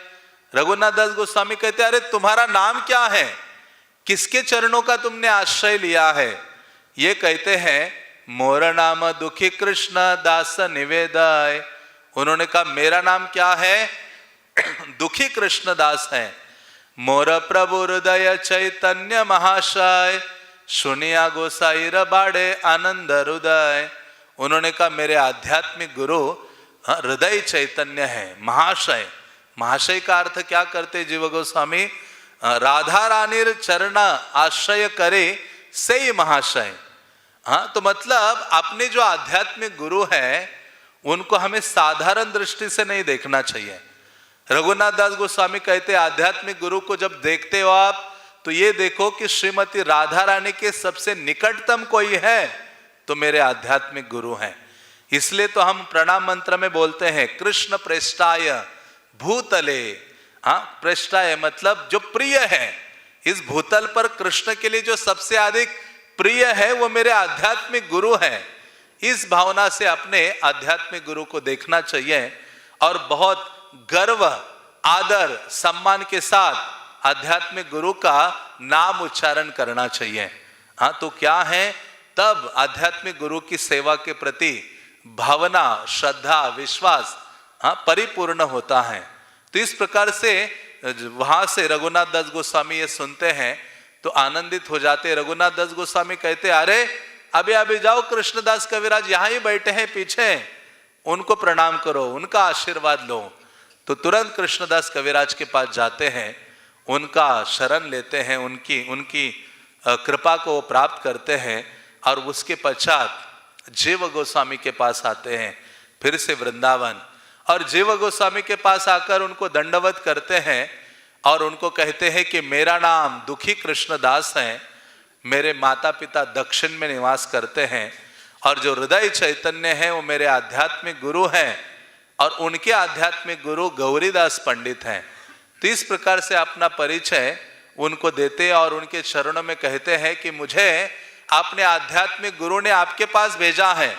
रघुनाथ दास गोस्वामी कहते हैं, अरे तुम्हारा नाम क्या है, किसके चरणों का तुमने आश्रय लिया है? ये कहते हैं मोर नाम दुखी कृष्ण दास निवेदय। उन्होंने कहा मेरा नाम क्या है? दुखी कृष्ण दास है। मोर प्रभु हृदय चैतन्य महाशय, सुनिया गोसाईर बाड़े आनंद हृदय। उन्होंने कहा मेरे आध्यात्मिक गुरु हृदय चैतन्य है, महाशय। महाशय का अर्थ क्या करते जीव गोस्वामी? राधा रानीर चरण आश्रय करे से ही महाशय। हाँ, तो मतलब अपने जो आध्यात्मिक गुरु है उनको हमें साधारण दृष्टि से नहीं देखना चाहिए। रघुनाथ दास गोस्वामी कहते आध्यात्मिक गुरु को जब देखते हो आप, तो ये देखो कि श्रीमती राधा रानी के सबसे निकटतम कोई है तो मेरे आध्यात्मिक गुरु हैं। इसलिए तो हम प्रणाम मंत्र में बोलते हैं कृष्ण प्रेष्ठाय भूतले। हाँ, प्रेष्ठाय मतलब जो प्रिय है, इस भूतल पर कृष्ण के लिए जो सबसे अधिक प्रिय है वो मेरे आध्यात्मिक गुरु हैं। इस भावना से अपने आध्यात्मिक गुरु को देखना चाहिए और बहुत गर्व, आदर, सम्मान के साथ आध्यात्मिक गुरु का नाम उच्चारण करना चाहिए। हाँ, तो क्या है, तब आध्यात्मिक गुरु की सेवा के प्रति भावना, श्रद्धा, विश्वास परिपूर्ण होता है। तो इस प्रकार से वहां से रघुनाथ दास गोस्वामी ये सुनते हैं तो आनंदित हो जाते। रघुनाथ दास गोस्वामी कहते अरे अभी अभी जाओ, कृष्णदास कविराज यहाँ ही बैठे हैं पीछे, उनको प्रणाम करो, उनका आशीर्वाद लो। तो तुरंत कृष्णदास कविराज के पास जाते हैं, उनका शरण लेते हैं, उनकी कृपा को प्राप्त करते हैं और उसके पश्चात जीव गोस्वामी के पास आते हैं, फिर से वृंदावन। और जीव गोस्वामी के पास आकर उनको दंडवत करते हैं और उनको कहते हैं कि मेरा नाम दुखी कृष्णदास है, मेरे माता पिता दक्षिण में निवास करते हैं और जो हृदय चैतन्य है वो मेरे आध्यात्मिक गुरु हैं और उनके आध्यात्मिक गुरु गौरीदास पंडित हैं। तो इस प्रकार से अपना परिचय उनको देते हैं और उनके चरणों में कहते हैं कि मुझे अपने आध्यात्मिक गुरु ने आपके पास भेजा है।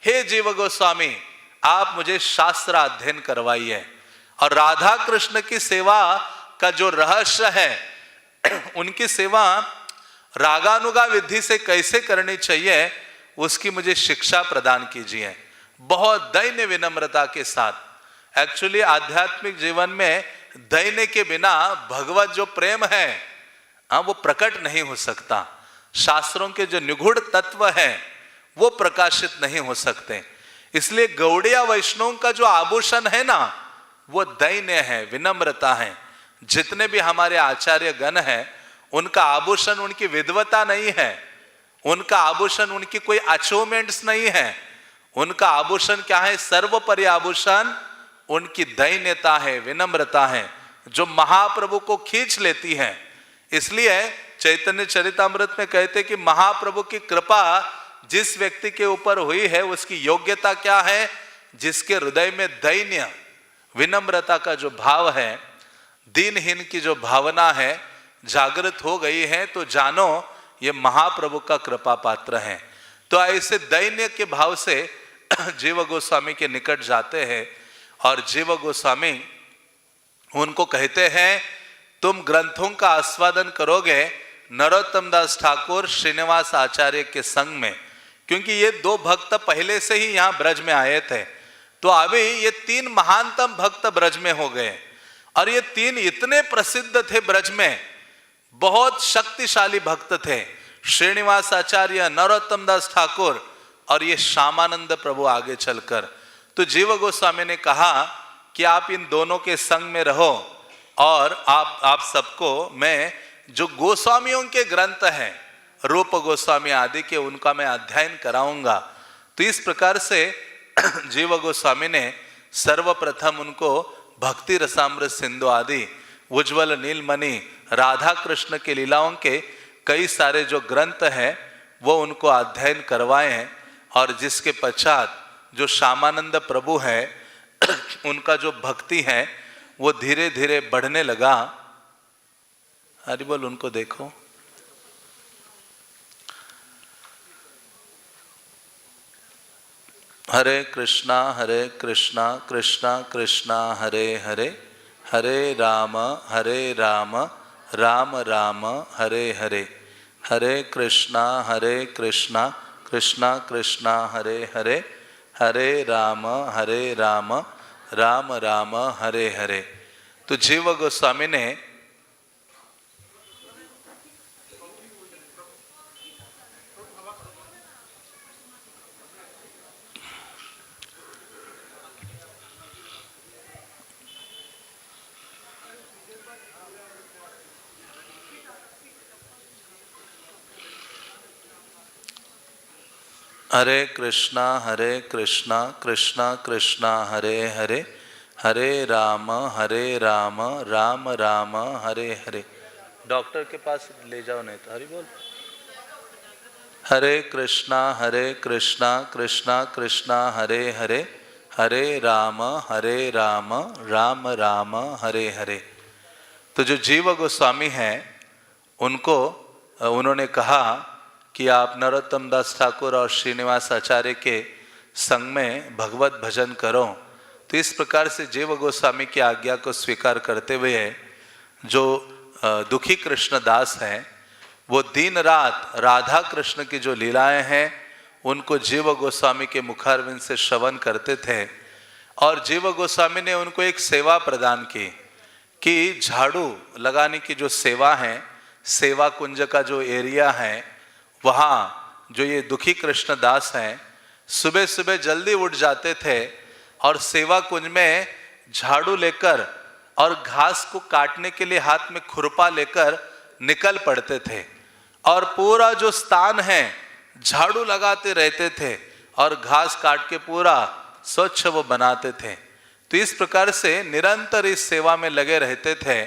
हे जीव गोस्वामी, आप मुझे शास्त्र अध्ययन करवाइए और राधा कृष्ण की सेवा का जो रहस्य है, उनकी सेवा रागानुगा विधि से कैसे करनी चाहिए उसकी मुझे शिक्षा प्रदान कीजिए, बहुत दैन्य विनम्रता के साथ। एक्चुअली आध्यात्मिक जीवन में दैन्य के बिना भगवत जो प्रेम है वो प्रकट नहीं हो सकता। शास्त्रों के जो निगूढ़ तत्व है वो प्रकाशित नहीं हो सकते। इसलिए गौड़िया वैष्णव का जो आभूषण है ना, वो दैन्य है, विनम्रता है। जितने भी हमारे आचार्य गण हैं उनका आभूषण उनकी विद्वता नहीं है, उनका आभूषण उनकी कोई अचीवमेंट्स नहीं है। उनका आभूषण क्या है? सर्वोपरि आभूषण उनकी दैन्यता है, विनम्रता है, जो महाप्रभु को खींच लेती है। इसलिए चैतन्य चरितामृत में कहते कि महाप्रभु की कृपा जिस व्यक्ति के ऊपर हुई है उसकी योग्यता क्या है? जिसके हृदय में दैन्य, विनम्रता का जो भाव है, दीनहीन की जो भावना है जागृत हो गई है, तो जानो ये महाप्रभु का कृपा पात्र है। तो ऐसे दैन्य के भाव से जीव गोस्वामी के निकट जाते हैं और जीव गोस्वामी उनको कहते हैं, तुम ग्रंथों का आस्वादन करोगे नरोत्तम दास ठाकुर श्रीनिवास आचार्य के संग में, क्योंकि ये दो भक्त पहले से ही यहाँ ब्रज में आए थे। तो अभी ये तीन महानतम भक्त ब्रज में हो गए और ये तीन इतने प्रसिद्ध थे ब्रज में, बहुत शक्तिशाली भक्त थे, श्रीनिवास आचार्य, नरोत्तम दास ठाकुर और ये श्यामानंद प्रभु आगे चलकर। तो जीव गोस्वामी ने कहा कि आप इन दोनों के संग में रहो और आप सबको मैं जो गोस्वामियों के ग्रंथ हैं, रूप गोस्वामी आदि के, उनका मैं अध्ययन कराऊंगा। तो इस प्रकार से जीव गोस्वामी ने सर्वप्रथम उनको भक्ति रसामृत सिंधु आदि, उज्ज्वल नीलमणि, राधा कृष्ण के लीलाओं के कई सारे जो ग्रंथ हैं वो उनको अध्ययन करवाए हैं। और जिसके पश्चात जो श्यामानंद प्रभु है उनका जो भक्ति है वो धीरे धीरे बढ़ने लगा। हरि बोल, उनको देखो। हरे कृष्णा कृष्णा कृष्णा हरे हरे, हरे राम राम राम हरे हरे, हरे कृष्णा कृष्णा कृष्णा हरे हरे, हरे राम राम राम हरे हरे। तो जीव गोस्वामी ने हरे कृष्णा कृष्णा कृष्णा हरे हरे, हरे राम राम राम हरे हरे। डॉक्टर के पास ले जाओ नहीं तो। हरि बोल। हरे कृष्णा कृष्णा कृष्णा हरे हरे, हरे राम राम राम हरे हरे। तो जो जीव गोस्वामी हैं उनको उन्होंने कहा कि आप नरोत्तम दास ठाकुर और श्रीनिवास आचार्य के संग में भगवत भजन करो। तो इस प्रकार से जीव गोस्वामी की आज्ञा को स्वीकार करते हुए जो दुखी कृष्ण दास हैं वो दिन रात राधा कृष्ण की जो लीलाएं हैं उनको जीव गोस्वामी के मुखारविंद से श्रवण करते थे। और जीव गोस्वामी ने उनको एक सेवा प्रदान की कि झाड़ू लगाने की जो सेवा है, सेवा कुंज का जो एरिया है, वहाँ जो ये दुखी कृष्ण दास हैं सुबह सुबह जल्दी उठ जाते थे और सेवा कुंज में झाड़ू लेकर और घास को काटने के लिए हाथ में खुरपा लेकर निकल पड़ते थे और पूरा जो स्थान है झाड़ू लगाते रहते थे और घास काट के पूरा स्वच्छ वो बनाते थे। तो इस प्रकार से निरंतर इस सेवा में लगे रहते थे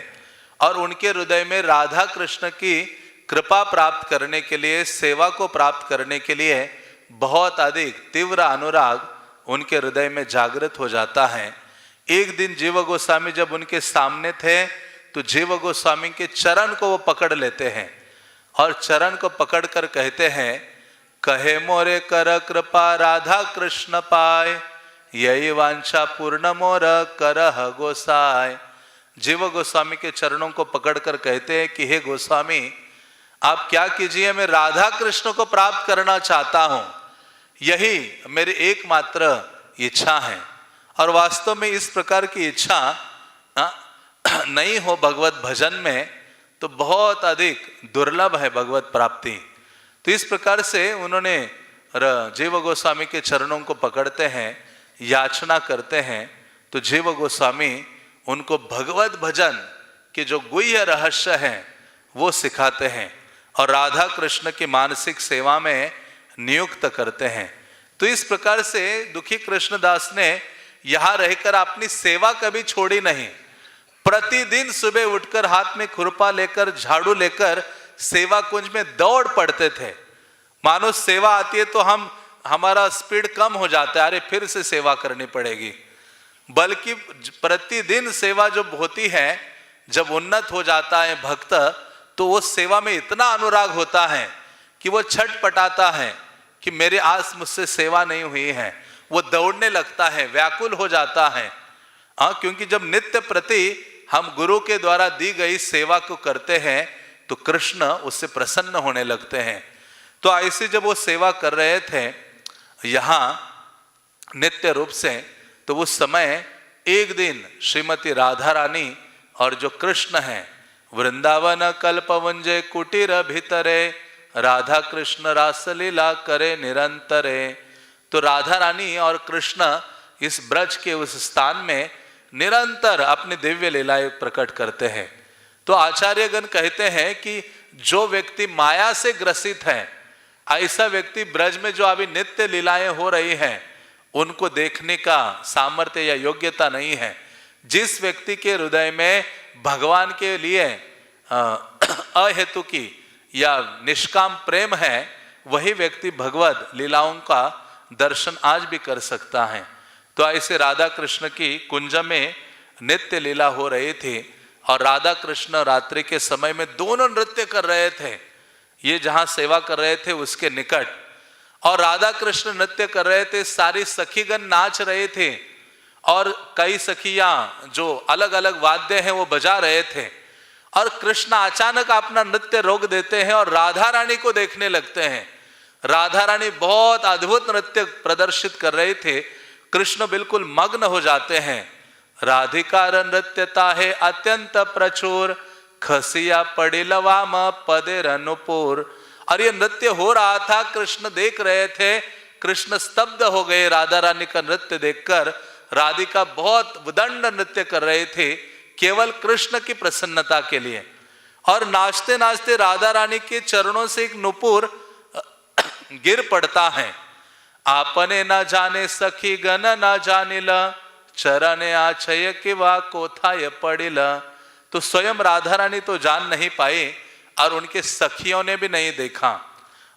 और उनके हृदय में राधा कृष्ण की कृपा प्राप्त करने के लिए, सेवा को प्राप्त करने के लिए बहुत अधिक तीव्र अनुराग उनके हृदय में जागृत हो जाता है। एक दिन जीव गोस्वामी जब उनके सामने थे तो जीव गोस्वामी के चरण को वो पकड़ लेते हैं और चरण को पकड़कर कहते हैं, कहे मोरे कर कृपा राधा कृष्ण पाए, यही वांछा पूर्ण मोर करह गोसाई। जीव गोस्वामी के चरणों को पकड़कर कहते हैं कि हे गोस्वामी, आप क्या कीजिए, मैं राधा कृष्ण को प्राप्त करना चाहता हूं, यही मेरी एकमात्र इच्छा है। और वास्तव में इस प्रकार की इच्छा नहीं हो भगवत भजन में तो बहुत अधिक दुर्लभ है भगवत प्राप्ति। तो इस प्रकार से उन्होंने जीव गोस्वामी के चरणों को पकड़ते हैं, याचना करते हैं। तो जीव गोस्वामी उनको भगवत भजन के जो गुह्य रहस्य हैं वो सिखाते हैं और राधा कृष्ण की मानसिक सेवा में नियुक्त करते हैं। तो इस प्रकार से दुखी कृष्णदास ने यहाँ रहकर अपनी सेवा कभी छोड़ी नहीं। प्रतिदिन सुबह उठकर हाथ में खुरपा लेकर, झाड़ू लेकर सेवा कुंज में दौड़ पड़ते थे। मानो सेवा आती है तो हमारा स्पीड कम हो जाता है, अरे फिर से सेवा करनी पड़ेगी। बल्कि प्रतिदिन सेवा जब होती है, जब उन्नत हो जाता है भक्त तो वो सेवा में इतना अनुराग होता है कि वो छटपटाता है कि मेरे आस मुझसे सेवा नहीं हुई है, वो दौड़ने लगता है, व्याकुल हो जाता है। क्योंकि जब नित्य प्रति हम गुरु के द्वारा दी गई सेवा को करते हैं तो कृष्ण उससे प्रसन्न होने लगते हैं। तो ऐसे जब वो सेवा कर रहे थे यहाँ नित्य रूप से, तो उस समय एक दिन श्रीमती राधा रानी और जो कृष्ण हैं, वृंदावन कल्पवंजे कुटीर भीतरे राधा कृष्ण रासलीला करे निरंतरे। तो राधा रानी और कृष्ण इस ब्रज के उस स्थान में निरंतर अपनी दिव्य लीलाएं प्रकट करते हैं। तो आचार्यगण कहते हैं कि जो व्यक्ति माया से ग्रसित है, ऐसा व्यक्ति ब्रज में जो अभी नित्य लीलाएं हो रही हैं उनको देखने का सामर्थ्य या योग्यता नहीं है। जिस व्यक्ति के हृदय में भगवान के लिए अहेतु की या निष्काम प्रेम है, वही व्यक्ति भगवत लीलाओं का दर्शन आज भी कर सकता है। तो ऐसे राधा कृष्ण की कुंज में नित्य लीला हो रही थी और राधा कृष्ण रात्रि के समय में दोनों नृत्य कर रहे थे। ये जहां सेवा कर रहे थे उसके निकट, और राधा कृष्ण नृत्य कर रहे थे, सारी सखीगण नाच रहे थे और कई सखियां जो अलग अलग वाद्य हैं वो बजा रहे थे। और कृष्ण अचानक अपना नृत्य रोक देते हैं और राधा रानी को देखने लगते हैं। राधा रानी बहुत अद्भुत नृत्य प्रदर्शित कर रहे थे, कृष्ण बिल्कुल मग्न हो जाते हैं। राधिकार नृत्यता है अत्यंत प्रचुर, खसिया पड़िलवाम पदेर अनुपुर। और ये नृत्य हो रहा था, कृष्ण देख रहे थे, कृष्ण स्तब्ध हो गए राधा रानी का नृत्य देखकर। राधिका बहुत उदंड नृत्य कर रहे थे केवल कृष्ण की प्रसन्नता के लिए। और नाचते नाचते राधा रानी के चरणों से एक नुपुर गिर पड़ता है। आपने न जाने सखी गण न जानिल, चरण आछय किवा कोथाय पड़िल। तो स्वयं राधा रानी तो जान नहीं पाई और उनके सखियों ने भी नहीं देखा।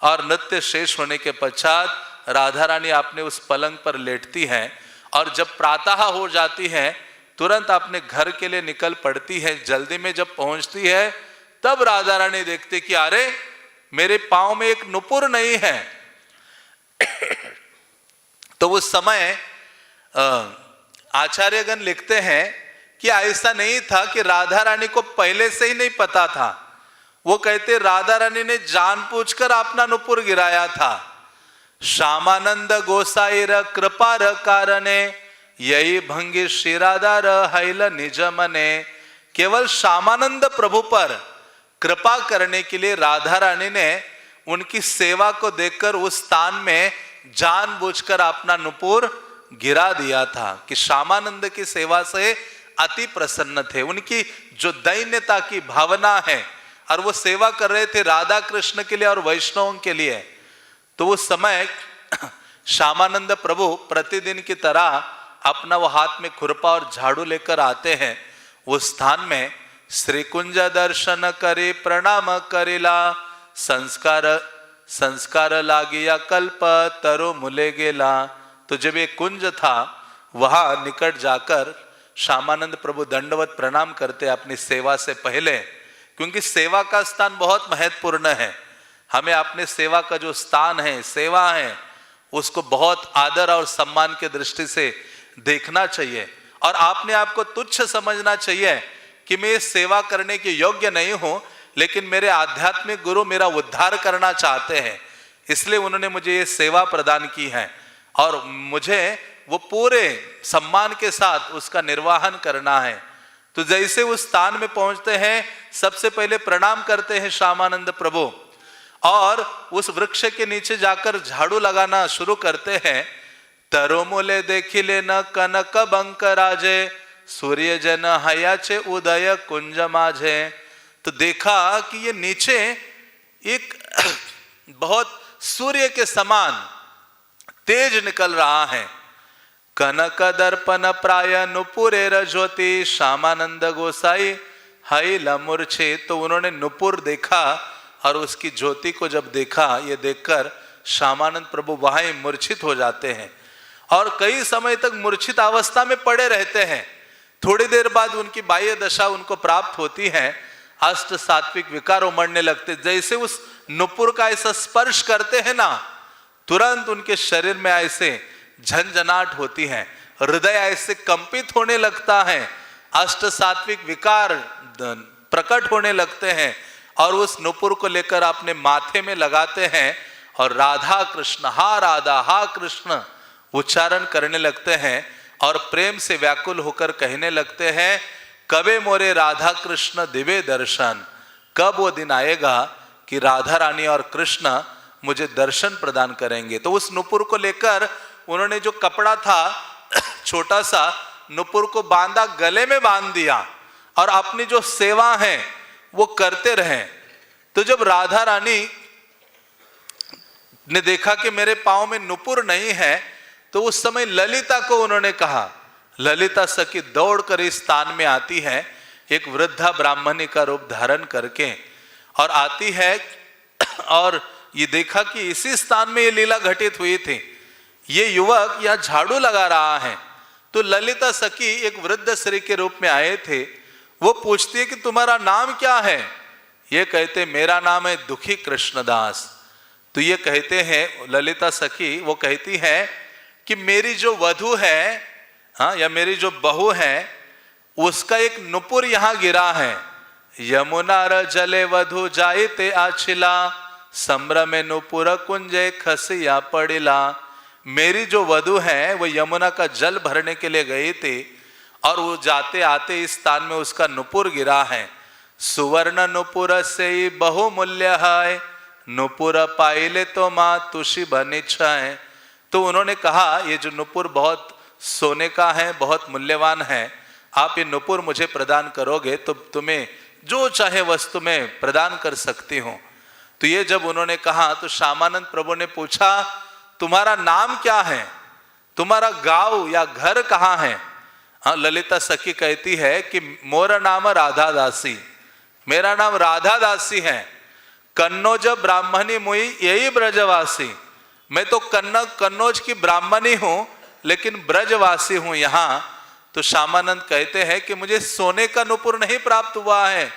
और नृत्य शेष होने के पश्चात राधा रानी अपने उस पलंग पर लेटती है और जब प्रातः हो जाती है तुरंत अपने घर के लिए निकल पड़ती है। जल्दी में जब पहुंचती है तब राधा रानी देखती कि अरे मेरे पांव में एक नुपुर नहीं है। तो उस समय आचार्यगण लिखते हैं कि ऐसा नहीं था कि राधा रानी को पहले से ही नहीं पता था। वो कहते राधा रानी ने जानबूझकर अपना नुपुर गिराया था। श्यामानंद गोसाईर कृपार कारणे, यही भंगी श्रीराधार हैल निज मने। केवल श्यामानंद प्रभु पर कृपा करने के लिए राधा रानी ने उनकी सेवा को देखकर उस स्थान में जानबूझकर अपना नुपुर गिरा दिया था कि श्यामानंद की सेवा से अति प्रसन्न थे। उनकी जो दैन्यता की भावना है और वो सेवा कर रहे थे राधा कृष्ण के लिए और वैष्णवों के लिए। तो उस समय श्यामानंद प्रभु प्रतिदिन की तरह अपना वो हाथ में खुरपा और झाड़ू लेकर आते हैं। उस स्थान में श्री कुंज दर्शन करे प्रणाम करेला, संस्कार लागिया कल्प तरो मुले गेला। तो जब ये कुंज था वहां निकट जाकर श्यामानंद प्रभु दंडवत प्रणाम करते अपनी सेवा से पहले, क्योंकि सेवा का स्थान बहुत महत्वपूर्ण है। हमें अपने सेवा का जो स्थान है, सेवा है, उसको बहुत आदर और सम्मान के दृष्टि से देखना चाहिए और आपने आपको तुच्छ समझना चाहिए कि मैं सेवा करने के योग्य नहीं हूं, लेकिन मेरे आध्यात्मिक गुरु मेरा उद्धार करना चाहते हैं, इसलिए उन्होंने मुझे ये सेवा प्रदान की है और मुझे वो पूरे सम्मान के साथ उसका निर्वहन करना है। तो जैसे उस स्थान में पहुंचते हैं सबसे पहले प्रणाम करते हैं श्यामानंद प्रभु और उस वृक्ष के नीचे जाकर झाड़ू लगाना शुरू करते हैं। तरुमुले देखिले न कनक बंकराजे, सूर्य जन हयाचे उदय कुंज माझे। तो देखा कि ये नीचे एक बहुत सूर्य के समान तेज निकल रहा है। कनक दर्पण प्राय नुपुरे रज्योति, श्यामानंद गोसाई हैल मूर्छे। तो उन्होंने नुपुर देखा और उसकी ज्योति को जब देखा, ये देखकर श्यामानंद प्रभु वहां मूर्छित हो जाते हैं और कई समय तक मूर्छित अवस्था में पड़े रहते हैं। थोड़ी देर बाद उनकी बाह्य दशा उनको प्राप्त होती है, अष्ट सात्विक विकार उमड़ने लगते। जैसे उस नुपुर का ऐसा स्पर्श करते हैं ना, तुरंत उनके शरीर में ऐसे झंझनाहट होती है, हृदय ऐसे कंपित होने लगता है, अष्ट सात्विक विकार प्रकट होने लगते हैं और उस नुपुर को लेकर अपने माथे में लगाते हैं और राधा कृष्ण, हा राधा, हा कृष्ण उच्चारण करने लगते हैं और प्रेम से व्याकुल होकर कहने लगते हैं, कबे मोरे राधा कृष्ण दिव्य दर्शन, कब वो दिन आएगा कि राधा रानी और कृष्ण मुझे दर्शन प्रदान करेंगे। तो उस नुपुर को लेकर उन्होंने जो कपड़ा था छोटा सा, नुपुर को बांधा, गले में बांध दिया और अपनी जो सेवा है वो करते रहे। तो जब राधा रानी ने देखा कि मेरे पांव में नुपुर नहीं है, तो उस समय ललिता को उन्होंने कहा। ललिता सखी दौड़कर इस स्थान में आती है, एक वृद्धा ब्राह्मणी का रूप धारण करके, और आती है और ये देखा कि इसी स्थान में ये लीला घटित हुई थी। ये युवक यहाँ झाड़ू लगा रहा है। तो ललिता सखी एक वृद्ध स्त्री के रूप में आए थे। वो पूछती है कि तुम्हारा नाम क्या है? ये कहते मेरा नाम है दुखी कृष्णदास। तो ये कहते हैं ललिता सखी, वो कहती है कि मेरी जो वधू है, हाँ, या मेरी जो बहू है, उसका एक नुपुर यहाँ गिरा है। यमुना जले वधु जाइते आछिला, संभ्रमे नुपुर कुंजे खसिया पड़िला। मेरी जो वधु है वो यमुना का जल भरने के लिए गई थी और वो जाते आते इस स्थान में उसका नुपुर गिरा है। सुवर्ण नुपुर से बहुमूल्य है, नुपुर पाइले तो माँ तुषि बनिच्छाए। तो उन्होंने कहा ये जो नुपुर बहुत सोने का है, बहुत मूल्यवान है, आप ये नुपुर मुझे प्रदान करोगे तो तुम्हें जो चाहे वस्तु में प्रदान कर सकती हूँ। तो ये जब उन्होंने कहा तो श्यामानंद प्रभु ने पूछा, तुम्हारा नाम क्या है, तुम्हारा गांव या घर कहाँ है? हाँ, ललिता सखी कहती है कि मोरा नाम राधा दासी, मेरा नाम राधा दासी है। कन्नौज ब्राह्मणी मुई यही ब्रजवासी, मैं तो कन्नौज की ब्राह्मणी हूँ लेकिन ब्रजवासी हूँ यहाँ। तो श्यामानंद कहते हैं कि मुझे सोने का नुपुर नहीं प्राप्त हुआ है,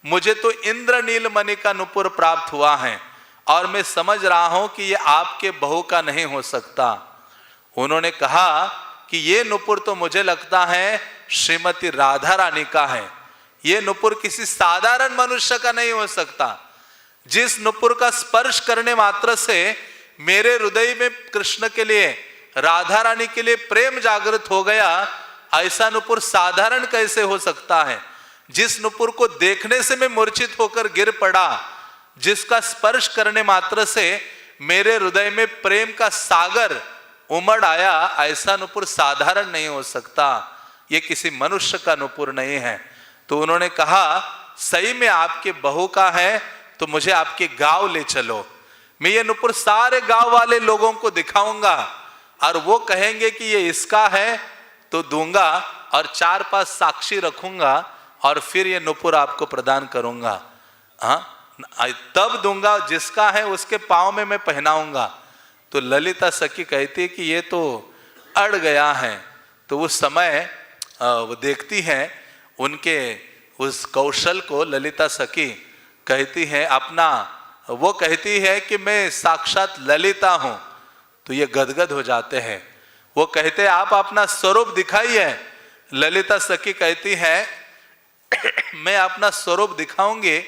मुझे तो इंद्रनील मणि का नुपुर प्राप्त हुआ है और मैं समझ रहा हूं कि ये आपके बहू का नहीं हो सकता। उन्होंने कहा कि ये नुपुर तो मुझे लगता है श्रीमती राधा रानी का है, ये नुपुर किसी साधारण मनुष्य का नहीं हो सकता। जिस नुपुर का स्पर्श करने मात्र से मेरे हृदय में कृष्ण के लिए, राधा रानी के लिए प्रेम जागृत हो गया, ऐसा नुपुर साधारण कैसे हो सकता है? जिस नुपुर को देखने से मैं मूर्छित होकर गिर पड़ा, जिसका स्पर्श करने मात्र से मेरे हृदय में प्रेम का सागर उमड़ आया, ऐसा नुपुर साधारण नहीं हो सकता, ये किसी मनुष्य का नुपुर नहीं है। तो उन्होंने कहा सही में आपके बहू का है तो मुझे आपके गांव ले चलो, मैं ये नुपुर सारे गांव वाले लोगों को दिखाऊंगा और वो कहेंगे कि ये इसका है तो दूंगा और 4-5 साक्षी रखूंगा और फिर ये नुपुर आपको प्रदान करूंगा। हाँ, तब दूंगा, जिसका है उसके पाँव में मैं पहनाऊंगा। तो ललिता सखी कहती है कि ये तो अड़ गया है। तो उस समय वो देखती हैं उनके उस कौशल को। ललिता सखी कहती है अपना, वो कहती है कि मैं साक्षात ललिता हूं। तो ये गदगद हो जाते हैं। वो कहते हैं आप अपना स्वरूप दिखाइए। ललिता सखी कहती है मैं अपना स्वरूप दिखाऊंगी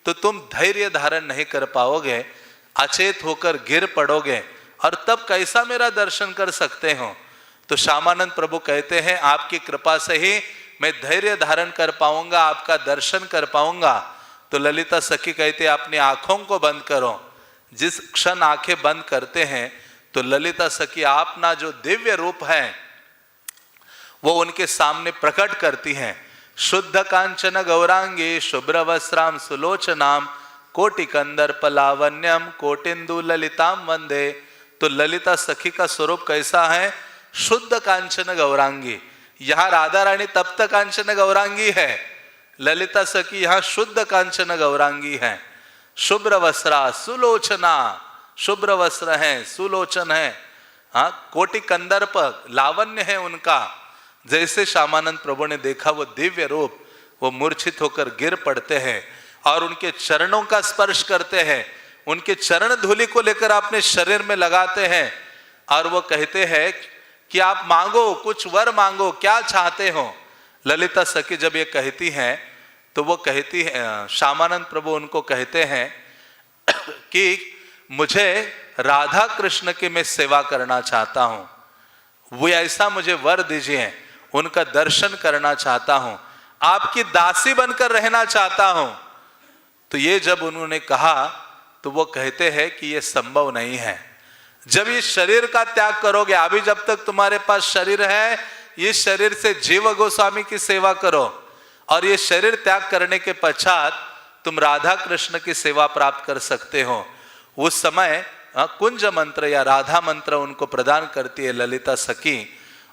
तो तुम धैर्य धारण नहीं कर पाओगे, अचेत होकर गिर पड़ोगे और तब कैसा मेरा दर्शन कर सकते हो। तो श्यामानंद प्रभु कहते हैं आपकी कृपा से ही मैं धैर्य धारण कर पाऊंगा, आपका दर्शन कर पाऊंगा। तो ललिता सखी कहते हैं अपनी आंखों को बंद करो। जिस क्षण आंखें बंद करते हैं तो ललिता सखी अपना जो दिव्य रूप है वो उनके सामने प्रकट करती हैं। शुद्ध कांचन गौरांगी शुभ्र वस्त्राम सुलोचनाम कोटि कंदर्प लावण्यम कोटिंदु ललिताम वंदे। तो ललिता सखी का स्वरूप कैसा है? शुद्ध कांचन गौरांगी। यहाँ राधा रानी तप्त कांचन गौरांगी है, ललिता सखी यहाँ शुद्ध कांचन गौरांगी है। शुभ्र वस्त्रा सुलोचना, शुभ्र वस्त्र है, सुलोचन है। हाँ, कोटि कंदर्प लावण्य है उनका। जैसे श्यामानंद प्रभु ने देखा वो दिव्य रूप, वो मूर्छित होकर गिर पड़ते हैं और उनके चरणों का स्पर्श करते हैं, उनके चरण धूलि को लेकर अपने शरीर में लगाते हैं और वो कहते हैं कि आप मांगो, कुछ वर मांगो, क्या चाहते हो। ललिता सखी जब ये कहती हैं तो वो कहती है, श्यामानंद प्रभु उनको कहते हैं कि मुझे राधा कृष्ण की मैं सेवा करना चाहता हूँ, वो ऐसा मुझे वर दीजिए, उनका दर्शन करना चाहता हूँ, आपकी दासी बनकर रहना चाहता हूँ। तो ये जब उन्होंने कहा तो वो कहते हैं कि ये संभव नहीं है। जब ये शरीर का त्याग करोगे, अभी जब तक तुम्हारे पास शरीर है, इस शरीर से जीव गोस्वामी की सेवा करो और ये शरीर त्याग करने के पश्चात तुम राधा कृष्ण की सेवा प्राप्त कर सकते हो। उस समय कुंज मंत्र या राधा मंत्र उनको प्रदान करती है ललिता सखी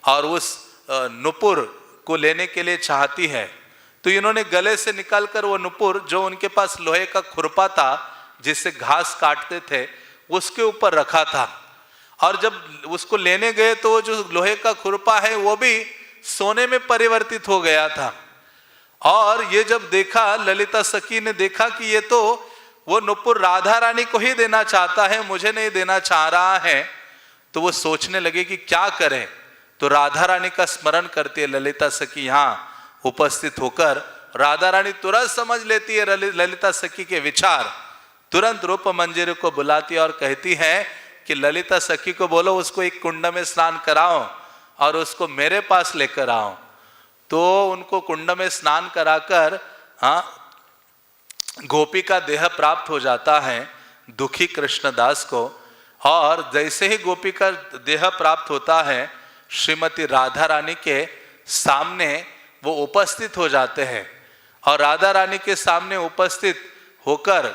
और उस नुपुर को लेने के लिए चाहती है। तो इन्होंने गले से निकालकर वो नुपुर, जो उनके पास लोहे का खुरपा था जिससे घास काटते थे, उसके ऊपर रखा था और जब उसको लेने गए तो वो जो लोहे का खुरपा है वो भी सोने में परिवर्तित हो गया था। और ये जब देखा, ललिता सखी ने देखा कि ये तो वो नुपुर राधा रानी को ही देना चाहता है, मुझे नहीं देना चाह रहा है, तो वो सोचने लगे कि क्या करें। तो राधा रानी का स्मरण करती है ललिता सखी यहाँ उपस्थित होकर। राधा रानी तुरंत समझ लेती है ललिता सखी के विचार, तुरंत रूप मंजरी को बुलाती है और कहती है कि ललिता सखी को बोलो उसको एक कुंड में स्नान कराओ और उसको मेरे पास लेकर आओ। तो उनको कुंड में स्नान कराकर गोपी का देह प्राप्त हो जाता है दुखी कृष्णदास को। और जैसे ही गोपी का देह प्राप्त होता है, श्रीमती राधा रानी के सामने वो उपस्थित हो जाते हैं और राधा रानी के सामने उपस्थित होकर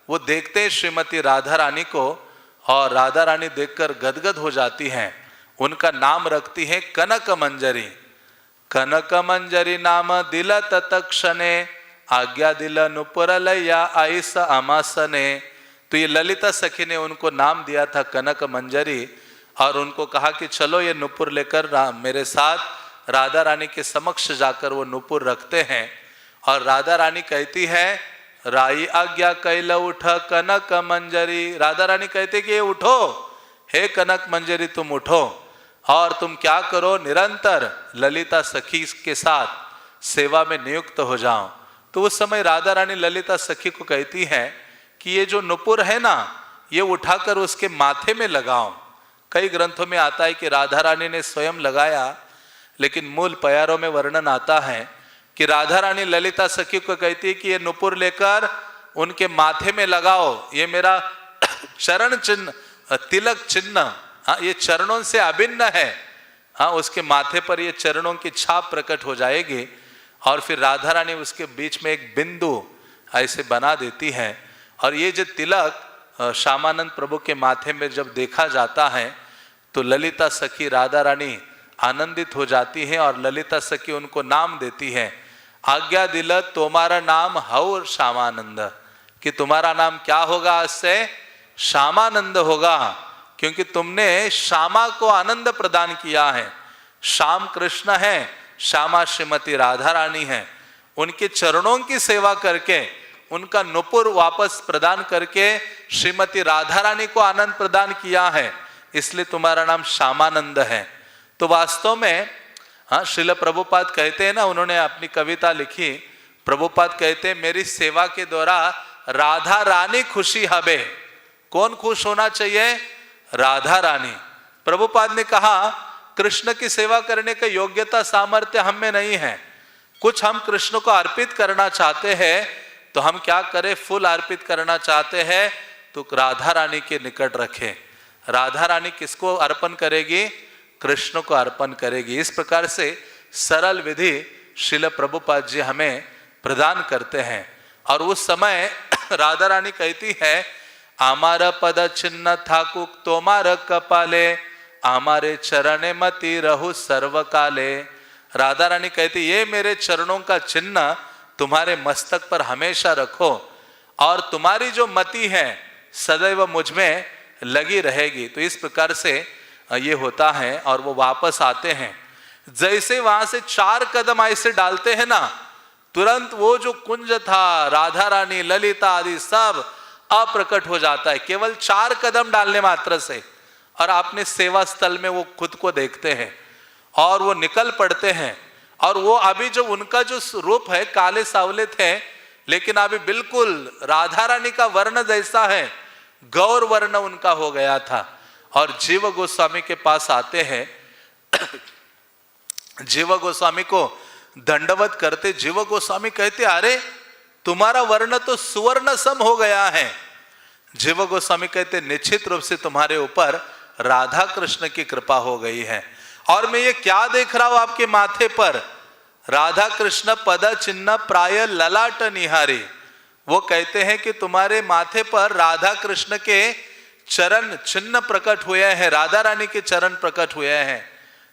वो देखते हैं श्रीमती राधा रानी को और राधा रानी देखकर गदगद हो जाती हैं। उनका नाम रखती है कनक मंजरी। कनक मंजरी नाम दिल तत्क्षणे, आज्ञा दिल नुपुर लैया आइस अमासने। तो ये ललिता सखी ने उनको नाम दिया था कनक मंजरी और उनको कहा कि चलो ये नुपुर लेकर मेरे साथ राधा रानी के समक्ष जाकर वो नुपुर रखते हैं। और राधा रानी कहती है, राई आज्ञा कैल उठ कनक मंजरी। राधा रानी कहते कि ये उठो, हे कनक मंजरी तुम उठो और तुम क्या करो, निरंतर ललिता सखी के साथ सेवा में नियुक्त हो जाओ। तो उस समय राधा रानी ललिता सखी को कहती है कि ये जो नुपुर है ना, ये उठाकर उसके माथे में लगाओ। कई ग्रंथों में आता है कि राधा रानी ने स्वयं लगाया, लेकिन मूल प्यारों में वर्णन आता है कि राधा रानी ललिता सखी को कहती है कि ये नुपुर लेकर उनके माथे में लगाओ, ये मेरा चरण चिन्ह, तिलक चिन्ह, ये चरणों से अभिन्न है। उसके माथे पर ये चरणों की छाप प्रकट हो जाएगी। और फिर राधा रानी उसके बीच में एक बिंदु ऐसे बना देती है और ये जो तिलक श्यामानंद प्रभु के माथे में जब देखा जाता है तो ललिता सखी राधा रानी आनंदित हो जाती है और ललिता सखी उनको नाम देती है, आज्ञा दिल तुम्हारा नाम हौ श्यामानंद, कि तुम्हारा नाम क्या होगा, आज से श्यामानंद होगा, क्योंकि तुमने श्यामा को आनंद प्रदान किया है। श्याम कृष्ण है, श्यामा श्रीमती राधा रानी है। उनके चरणों की सेवा करके, उनका नुपुर वापस प्रदान करके श्रीमती राधा रानी को आनंद प्रदान किया है, इसलिए तुम्हारा नाम श्यामानंद है। तो वास्तव में श्रील प्रभुपाद कहते हैं ना, उन्होंने अपनी कविता लिखी, प्रभुपाद कहते हैं मेरी सेवा के द्वारा राधा रानी खुशी हबे। कौन खुश होना चाहिए? राधा रानी। प्रभुपाद ने कहा कृष्ण की सेवा करने का योग्यता सामर्थ्य हम में नहीं है, कुछ हम कृष्ण को अर्पित करना चाहते हैं तो हम क्या करें, फूल अर्पित करना चाहते हैं तो राधा रानी के निकट रखें। राधा रानी किसको अर्पण करेगी? कृष्ण को अर्पण करेगी। इस प्रकार से सरल विधि श्रील प्रभुपाद जी हमें प्रदान करते हैं। और उस समय राधा रानी कहती है, आमार पद चिन्ह थाकुक तोमार कपाले, हमारे चरण मति रहु सर्वकाले। राधा रानी कहती ये मेरे चरणों का चिन्ह तुम्हारे मस्तक पर हमेशा रखो और तुम्हारी जो मति है सदैव मुझ में लगी रहेगी। तो इस प्रकार से ये होता है और वो वापस आते हैं। जैसे वहां से 4 कदम ऐसे डालते हैं ना, तुरंत वो जो कुंज था, राधा रानी, ललिता आदि सब अप्रकट हो जाता है, केवल 4 कदम डालने मात्र से। और आपने सेवा स्थल में वो खुद को देखते हैं और वो निकल पड़ते हैं। और वो अभी जो उनका जो रूप है, काले सावले थे, लेकिन अभी बिल्कुल राधा रानी का वर्ण जैसा है, गौर वर्ण उनका हो गया था। और जीव गोस्वामी के पास आते हैं, जीव गोस्वामी को दंडवत करते। जीव गोस्वामी कहते, अरे तुम्हारा वर्ण तो सुवर्ण सम हो गया है। जीव गोस्वामी कहते, निश्चित रूप से तुम्हारे ऊपर राधा कृष्ण की कृपा हो गई है। और मैं ये क्या देख रहा हूं आपके माथे पर, राधा कृष्ण पद चिन्ह प्राय ललाट निहारी। वो कहते हैं कि तुम्हारे माथे पर राधा कृष्ण के चरण चिन्ह प्रकट हुए हैं, राधा रानी के चरण प्रकट हुए हैं।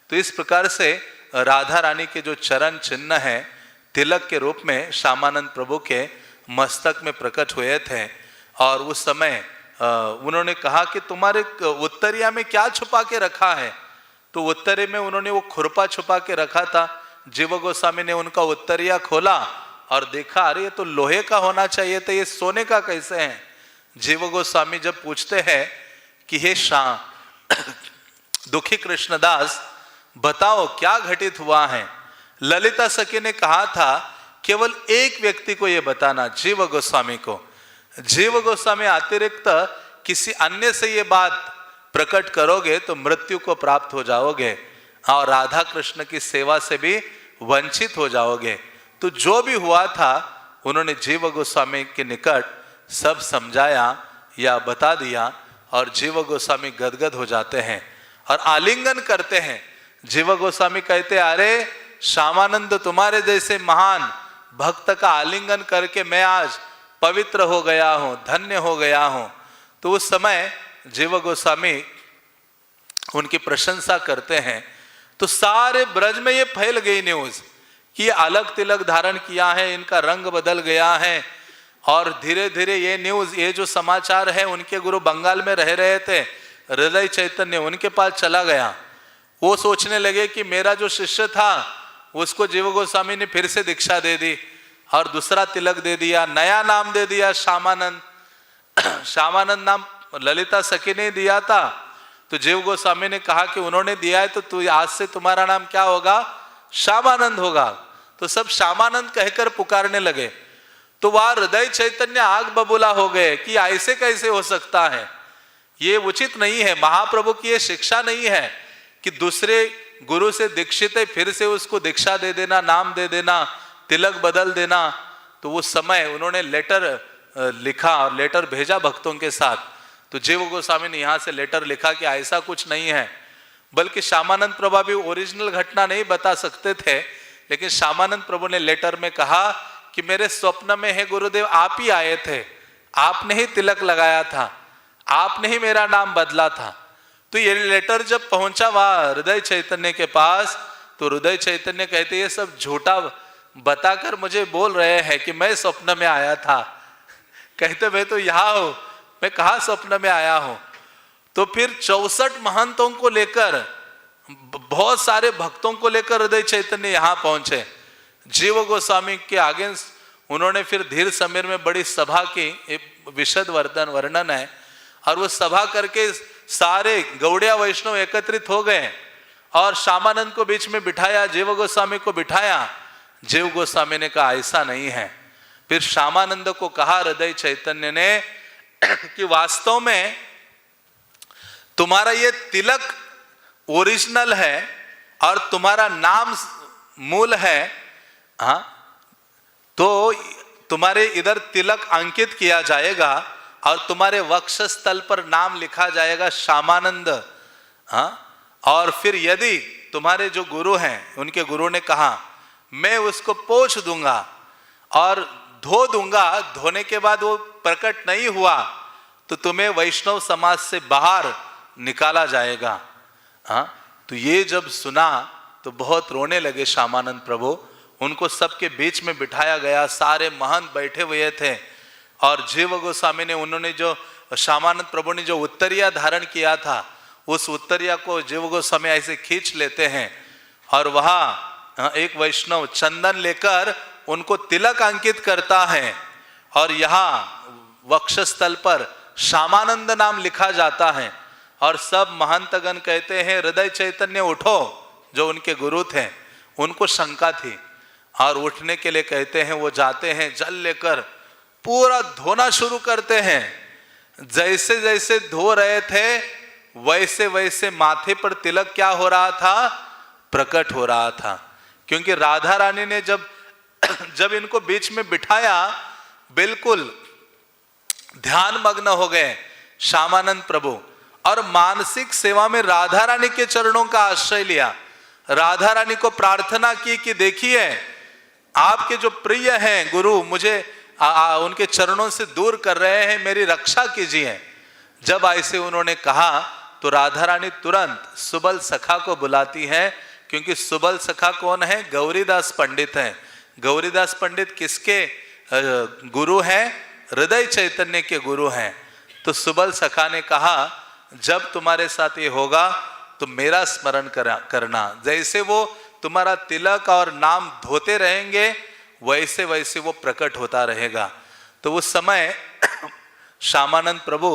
तो इस प्रकार से राधा रानी के जो चरण चिन्ह हैं, तिलक के रूप में श्यामानंद प्रभु के मस्तक में प्रकट हुए थे। और उस समय उन्होंने कहा कि तुम्हारे उत्तरिया में क्या छुपा के रखा है। तो उत्तरे में उन्होंने वो खुरपा छुपा के रखा था। जीव गोस्वामी ने उनका उत्तरिया खोला और देखा, अरे ये तो लोहे का होना चाहिए था, ये सोने का कैसे है। जीव गोस्वामी जब पूछते हैं कि हे दुखी कृष्णदास, बताओ क्या घटित हुआ है। ललिता सखी ने कहा था, केवल एक व्यक्ति को यह बताना, जीव गोस्वामी को। जीव गोस्वामी अतिरिक्त किसी अन्य से ये बात प्रकट करोगे तो मृत्यु को प्राप्त हो जाओगे और राधा कृष्ण की सेवा से भी वंचित हो जाओगे। तो जो भी हुआ था उन्होंने जीव गोस्वामी के निकट सब समझाया या बता दिया। और जीव गोस्वामी गदगद हो जाते हैं और आलिंगन करते हैं। जीव गोस्वामी कहते, अरे श्यामानंद, तुम्हारे जैसे महान भक्त का आलिंगन करके मैं आज पवित्र हो गया हूं, धन्य हो गया हूं। तो उस समय जीव गोस्वामी उनकी प्रशंसा करते हैं। तो सारे ब्रज में ये फैल गई न्यूज कि ये अलग तिलक धारण किया है, इनका रंग बदल गया है। और धीरे धीरे ये न्यूज, ये जो समाचार है, उनके गुरु बंगाल में रह रहे थे, हृदय चैतन्य उनके पास चला गया। वो सोचने लगे कि मेरा जो शिष्य था उसको जीव गोस्वामी ने फिर से दीक्षा दे दी और दूसरा तिलक दे दिया, नया नाम दे दिया श्यामानंद। श्यामानंद नाम ललिता सखी ने दिया था। तो जीव गोस्वामी ने कहा कि उन्होंने दिया है तो आज से तुम्हारा नाम क्या होगा, श्यामानंद होगा। तो सब श्यामानंद कहकर पुकारने लगे। तो वह हृदय चैतन्य आग बबूला हो गए कि ऐसे कैसे हो सकता है, ये उचित नहीं है। महाप्रभु की ये शिक्षा नहीं है कि दूसरे गुरु से दीक्षित है फिर से उसको दीक्षा दे देना, नाम दे देना, तिलक बदल देना। तो उस समय उन्होंने लेटर लिखा और लेटर भेजा भक्तों के साथ। तो जीव गोस्वामी ने यहाँ से लेटर लिखा कि ऐसा कुछ नहीं है, बल्कि श्यामानंद प्रभु भी ओरिजिनल घटना नहीं बता सकते थे। लेकिन श्यामानंद प्रभु ने लेटर में कहा कि मेरे स्वप्न में है गुरुदेव, आप ही आए थे, आपने ही तिलक लगाया था, आपने ही मेरा नाम बदला था। तो ये लेटर जब पहुंचा वहां हृदय चैतन्य के पास, तो हृदय चैतन्य कहते ये सब झूठा बताकर मुझे बोल रहे हैं कि मैं स्वप्न में आया था। कहते मैं तो यहाँ हूं, मैं कहाँ स्वप्न में आया हूं। तो फिर 64 महंतों को लेकर, बहुत सारे भक्तों को लेकर हृदय चैतन्य यहाँ पहुंचे। जीव गोस्वामी के आगे उन्होंने फिर धीर समीर में बड़ी सभा की, विशद वर्णन है। और वो सभा करके सारे गौड़िया वैष्णव एकत्रित हो गए और श्यामानंद को बीच में बिठाया, जीव गोस्वामी को बिठाया। जीव गोस्वामी ने कहा ऐसा नहीं है। फिर श्यामानंद को कहा हृदय चैतन्य ने कि वास्तव में तुम्हारा ये तिलक ओरिजिनल है और तुम्हारा नाम मूल है, हाँ, तो तुम्हारे इधर तिलक अंकित किया जाएगा और तुम्हारे वक्षस्थल पर नाम लिखा जाएगा श्यामानंद। हाँ, और फिर यदि तुम्हारे जो गुरु हैं, उनके गुरु ने कहा मैं उसको पोंछ दूंगा और धो दूंगा, धोने के बाद वो प्रकट नहीं हुआ तो तुम्हें वैष्णव समाज से बाहर निकाला जाएगा। हाँ, तो ये जब सुना तो बहुत रोने लगे श्यामानंद प्रभु। उनको सबके बीच में बिठाया गया, सारे महंत बैठे हुए थे। और जीव गोस्वामी ने, उन्होंने जो श्यामानंद प्रभु ने जो उत्तरिया धारण किया था, उस उत्तरिया को जीव गोस्वामी ऐसे खींच लेते हैं और वहाँ एक वैष्णव चंदन लेकर उनको तिलक अंकित करता है और यहाँ वक्षस्थल पर श्यामानंद नाम लिखा जाता है और सब महंतगण कहते हैं हृदय चैतन्य उठो, जो उनके गुरु थे उनको शंका थी और उठने के लिए कहते हैं, वो जाते हैं जल लेकर पूरा धोना शुरू करते हैं। जैसे जैसे धो रहे थे वैसे वैसे माथे पर तिलक क्या हो रहा था, प्रकट हो रहा था, क्योंकि राधा रानी ने जब इनको बीच में बिठाया बिल्कुल ध्यान मग्न हो गए श्यामानंद प्रभु और मानसिक सेवा में राधा रानी के चरणों का आश्रय लिया। राधा रानी को प्रार्थना की कि देखिए आपके जो प्रिय हैं गुरु मुझे उनके चरणों से दूर कर रहे हैं, मेरी रक्षा कीजिए। जब ऐसे उन्होंने कहा तो राधा रानी तुरंत सुबल सखा को बुलाती है, क्योंकि सुबल सखा कौन है, गौरीदास पंडित हैं। गौरीदास पंडित किसके गुरु हैं, हृदय चैतन्य के गुरु हैं। तो सुबल सखा ने कहा जब तुम्हारे साथ ये होगा तो मेरा स्मरण करना, जैसे वो तुम्हारा तिलक और नाम धोते रहेंगे वैसे वैसे वो प्रकट होता रहेगा। तो उस समय श्यामानंद प्रभु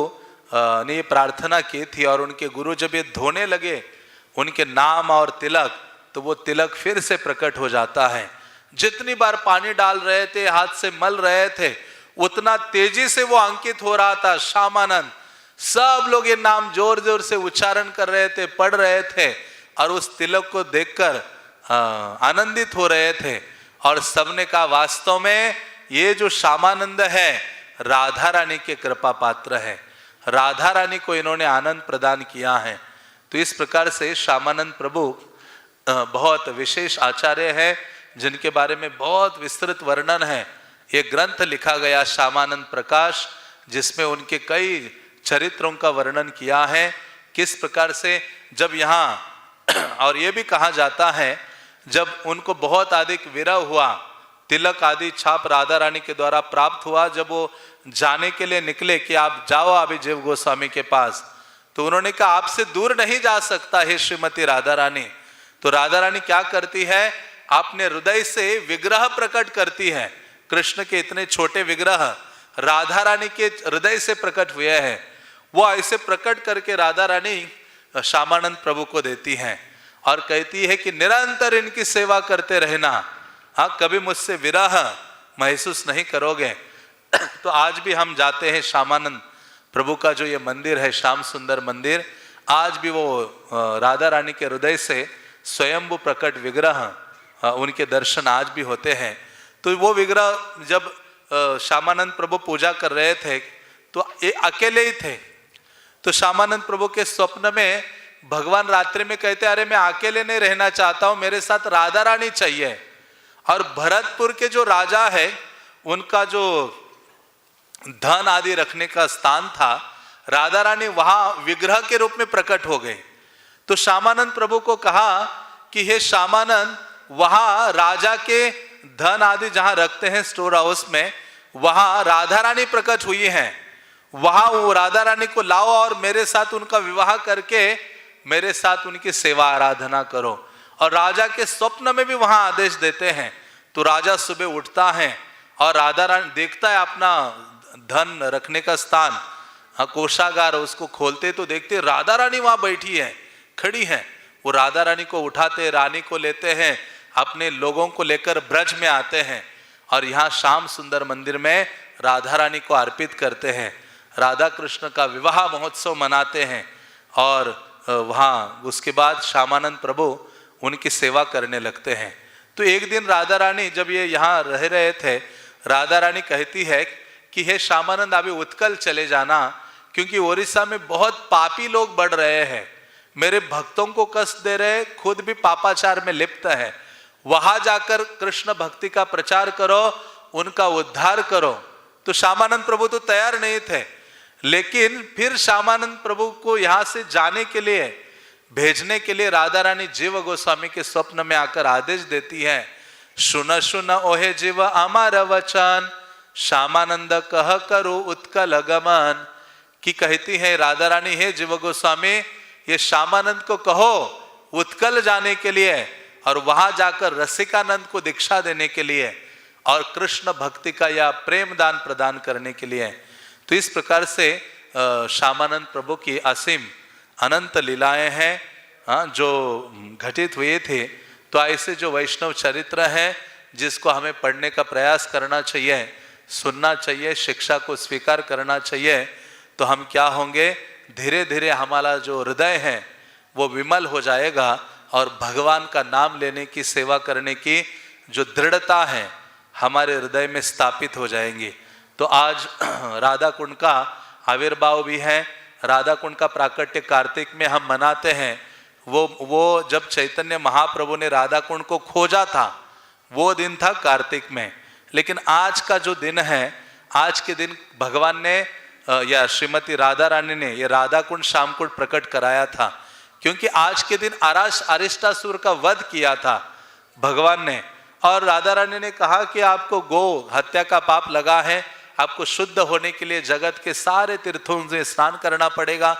ने ये प्रार्थना की थी और उनके गुरु जब ये धोने लगे उनके नाम और तिलक, तो वो तिलक फिर से प्रकट हो जाता है। जितनी बार पानी डाल रहे थे, हाथ से मल रहे थे, उतना तेजी से वो अंकित हो रहा था श्यामानंद। सब लोग ये नाम जोर जोर से उच्चारण कर रहे थे, पढ़ रहे थे और उस तिलक को देखकर आनंदित हो रहे थे। और सबने कहा वास्तव में ये जो श्यामानंद है राधा रानी के कृपा पात्र है, राधा रानी को इन्होंने आनंद प्रदान किया है। तो इस प्रकार से श्यामानंद प्रभु बहुत विशेष आचार्य है जिनके बारे में बहुत विस्तृत वर्णन है। एक ग्रंथ लिखा गया श्यामानंद प्रकाश, जिसमें उनके कई चरित्रों का वर्णन किया है, किस प्रकार से जब यहाँ और ये भी कहा जाता है जब उनको बहुत अधिक विरह हुआ, तिलक आदि छाप राधा रानी के द्वारा प्राप्त हुआ, जब वो जाने के लिए निकले कि आप जाओ अभी जीव गोस्वामी के पास, तो उन्होंने कहा आपसे दूर नहीं जा सकता है श्रीमती राधा रानी। तो राधा रानी क्या करती है, अपने हृदय से विग्रह प्रकट करती है। कृष्ण के इतने छोटे विग्रह राधा रानी के हृदय से प्रकट हुए हैं, वो ऐसे प्रकट करके राधा रानी श्यामानंद प्रभु को देती हैं और कहती है कि निरंतर इनकी सेवा करते रहना, हाँ कभी मुझसे विरह महसूस नहीं करोगे। तो आज भी हम जाते हैं श्यामानंद प्रभु का जो ये मंदिर है श्याम सुंदर मंदिर, आज भी वो राधा रानी के हृदय से स्वयंभू प्रकट विग्रह उनके दर्शन आज भी होते हैं। तो वो विग्रह जब श्यामानंद प्रभु पूजा कर रहे थे तो ये अकेले ही थे। तो श्यामानंद प्रभु के स्वप्न में भगवान रात्रि में कहते अरे मैं अकेले नहीं रहना चाहता हूं, मेरे साथ राधा रानी चाहिए। और भरतपुर के जो राजा है उनका जो धन आदि रखने का स्थान था, राधा रानी वहां विग्रह के रूप में प्रकट हो गए। तो श्यामानंद प्रभु को कहा कि हे श्यामानंद, वहां राजा के धन आदि जहां रखते हैं स्टोर हाउस में, वहां राधा रानी प्रकट हुई हैं, वहां वो राधा रानी को लाओ और मेरे साथ उनका विवाह करके मेरे साथ उनकी सेवा आराधना करो। और राजा के स्वप्न में भी वहां आदेश देते हैं। तो राजा सुबह उठता है और राधा रानी देखता है अपना धन रखने का स्थान, कोषागार, उसको खोलते तो देखते राधा रानी वहां बैठी है, खड़ी है। वो राधा रानी को उठाते, रानी को लेते हैं, अपने लोगों को लेकर ब्रज में आते हैं और यहाँ श्याम सुंदर मंदिर में राधा रानी को अर्पित करते हैं। राधा कृष्ण का विवाह महोत्सव मनाते हैं और वहाँ उसके बाद श्यामानंद प्रभु उनकी सेवा करने लगते हैं। तो एक दिन राधा रानी जब ये यहाँ रह रहे थे, राधा रानी कहती है कि हे श्यामानंद अभी उत्कल चले जाना, क्योंकि ओडिशा में बहुत पापी लोग बढ़ रहे हैं, मेरे भक्तों को कष्ट दे रहे, खुद भी पापाचार में लिप्त है। वहां जाकर कृष्ण भक्ति का प्रचार करो, उनका उद्धार करो। तो श्यामानंद प्रभु तो तैयार नहीं थे, लेकिन फिर श्यामानंद प्रभु को यहाँ से जाने के लिए, भेजने के लिए राधा रानी जीव गोस्वामी के स्वप्न में आकर आदेश देती है, सुन सुन ओहे जीव अमर वचन, श्यामानंद कह करो उत्कल गमन। की कहती है राधा रानी, हे जीव गोस्वामी, ये श्यामानंद को कहो उत्कल जाने के लिए और वहां जाकर रसिकानंद को दीक्षा देने के लिए और कृष्ण भक्ति का या प्रेम दान प्रदान करने के लिए। तो इस प्रकार से श्यामानंद प्रभु की असीम अनंत लीलाएं हैं जो घटित हुए थे। तो ऐसे जो वैष्णव चरित्र है जिसको हमें पढ़ने का प्रयास करना चाहिए, सुनना चाहिए, शिक्षा को स्वीकार करना चाहिए, तो हम क्या होंगे, धीरे धीरे हमारा जो हृदय है वो विमल हो जाएगा और भगवान का नाम लेने की, सेवा करने की जो दृढ़ता है हमारे हृदय में स्थापित हो जाएंगी। तो आज राधा कुंड का आविर्भाव भी है, राधा कुंड का प्राकट्य कार्तिक में हम मनाते हैं। वो जब चैतन्य महाप्रभु ने राधा कुंड को खोजा था वो दिन था कार्तिक में। लेकिन आज का जो दिन है, आज के दिन भगवान ने या श्रीमती राधा रानी ने ये राधा कुंड श्याम कुंड प्रकट कराया था, क्योंकि आज के दिन अरिष्टासुर का वध किया था भगवान ने। और राधा रानी ने कहा कि आपको गो हत्या का पाप लगा है, आपको शुद्ध होने के लिए जगत के सारे तीर्थों से स्नान करना पड़ेगा।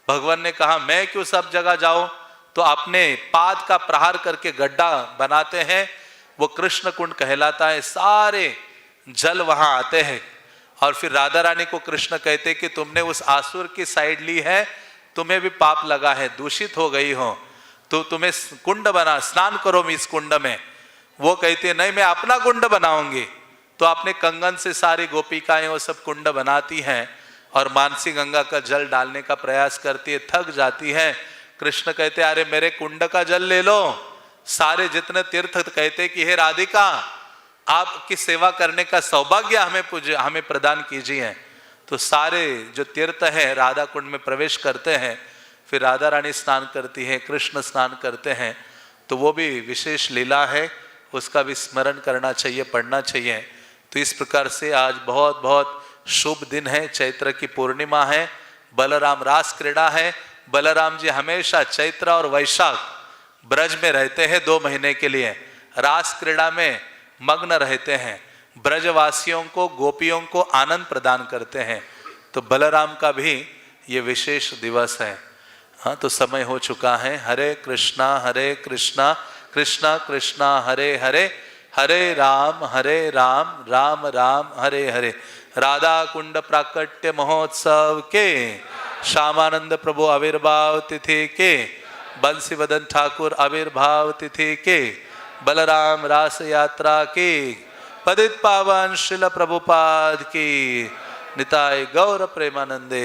भगवान ने कहा मैं क्यों सब जगह जाऊं, तो अपने पाद का प्रहार करके गड्ढा बनाते हैं, वो कृष्ण कुंड कहलाता है। सारे जल वहां आते हैं और फिर राधा रानी को कृष्ण कहते कि तुमने उस आसुर की साइड ली है, तुम्हें भी पाप लगा है, दूषित हो गई हो, तो तुम्हें कुंड बना, स्नान करो इस कुंड में। वो कहते नहीं मैं अपना कुंड बनाऊंगी। तो अपने कंगन से सारी गोपिकाएं वो सब कुंड बनाती हैं और मानसी गंगा का जल डालने का प्रयास करती है, थक जाती है। कृष्ण कहते अरे मेरे कुंड का जल ले लो। सारे जितने तीर्थ कहते कि हे राधिका आपकी सेवा करने का सौभाग्य हमें प्रदान कीजिए। तो सारे जो तीर्थ है राधा कुंड में प्रवेश करते हैं, फिर राधा रानी स्नान करती है, कृष्ण स्नान करते हैं। तो वो भी विशेष लीला है, उसका भी स्मरण करना चाहिए, पढ़ना चाहिए। तो इस प्रकार से आज बहुत बहुत शुभ दिन है, चैत्र की पूर्णिमा है, बलराम रास क्रीड़ा है। बलराम जी हमेशा चैत्र और वैशाख ब्रज में रहते हैं 2 महीने के लिए, रास क्रीड़ा में मग्न रहते हैं, ब्रजवासियों को, गोपियों को आनंद प्रदान करते हैं। तो बलराम का भी ये विशेष दिवस है। हाँ, तो समय हो चुका है। हरे कृष्णा कृष्णा कृष्णा हरे हरे, हरे राम राम राम हरे हरे। राधा कुंड प्राकट्य महोत्सव के, श्यामानंद प्रभु आविर्भाव तिथि के, बंसीवदन ठाकुर आविर्भाव तिथि के, बलराम रास यात्रा की, पतित पावन श्रील प्रभुपाद की, निताय गौर प्रेमानंदे।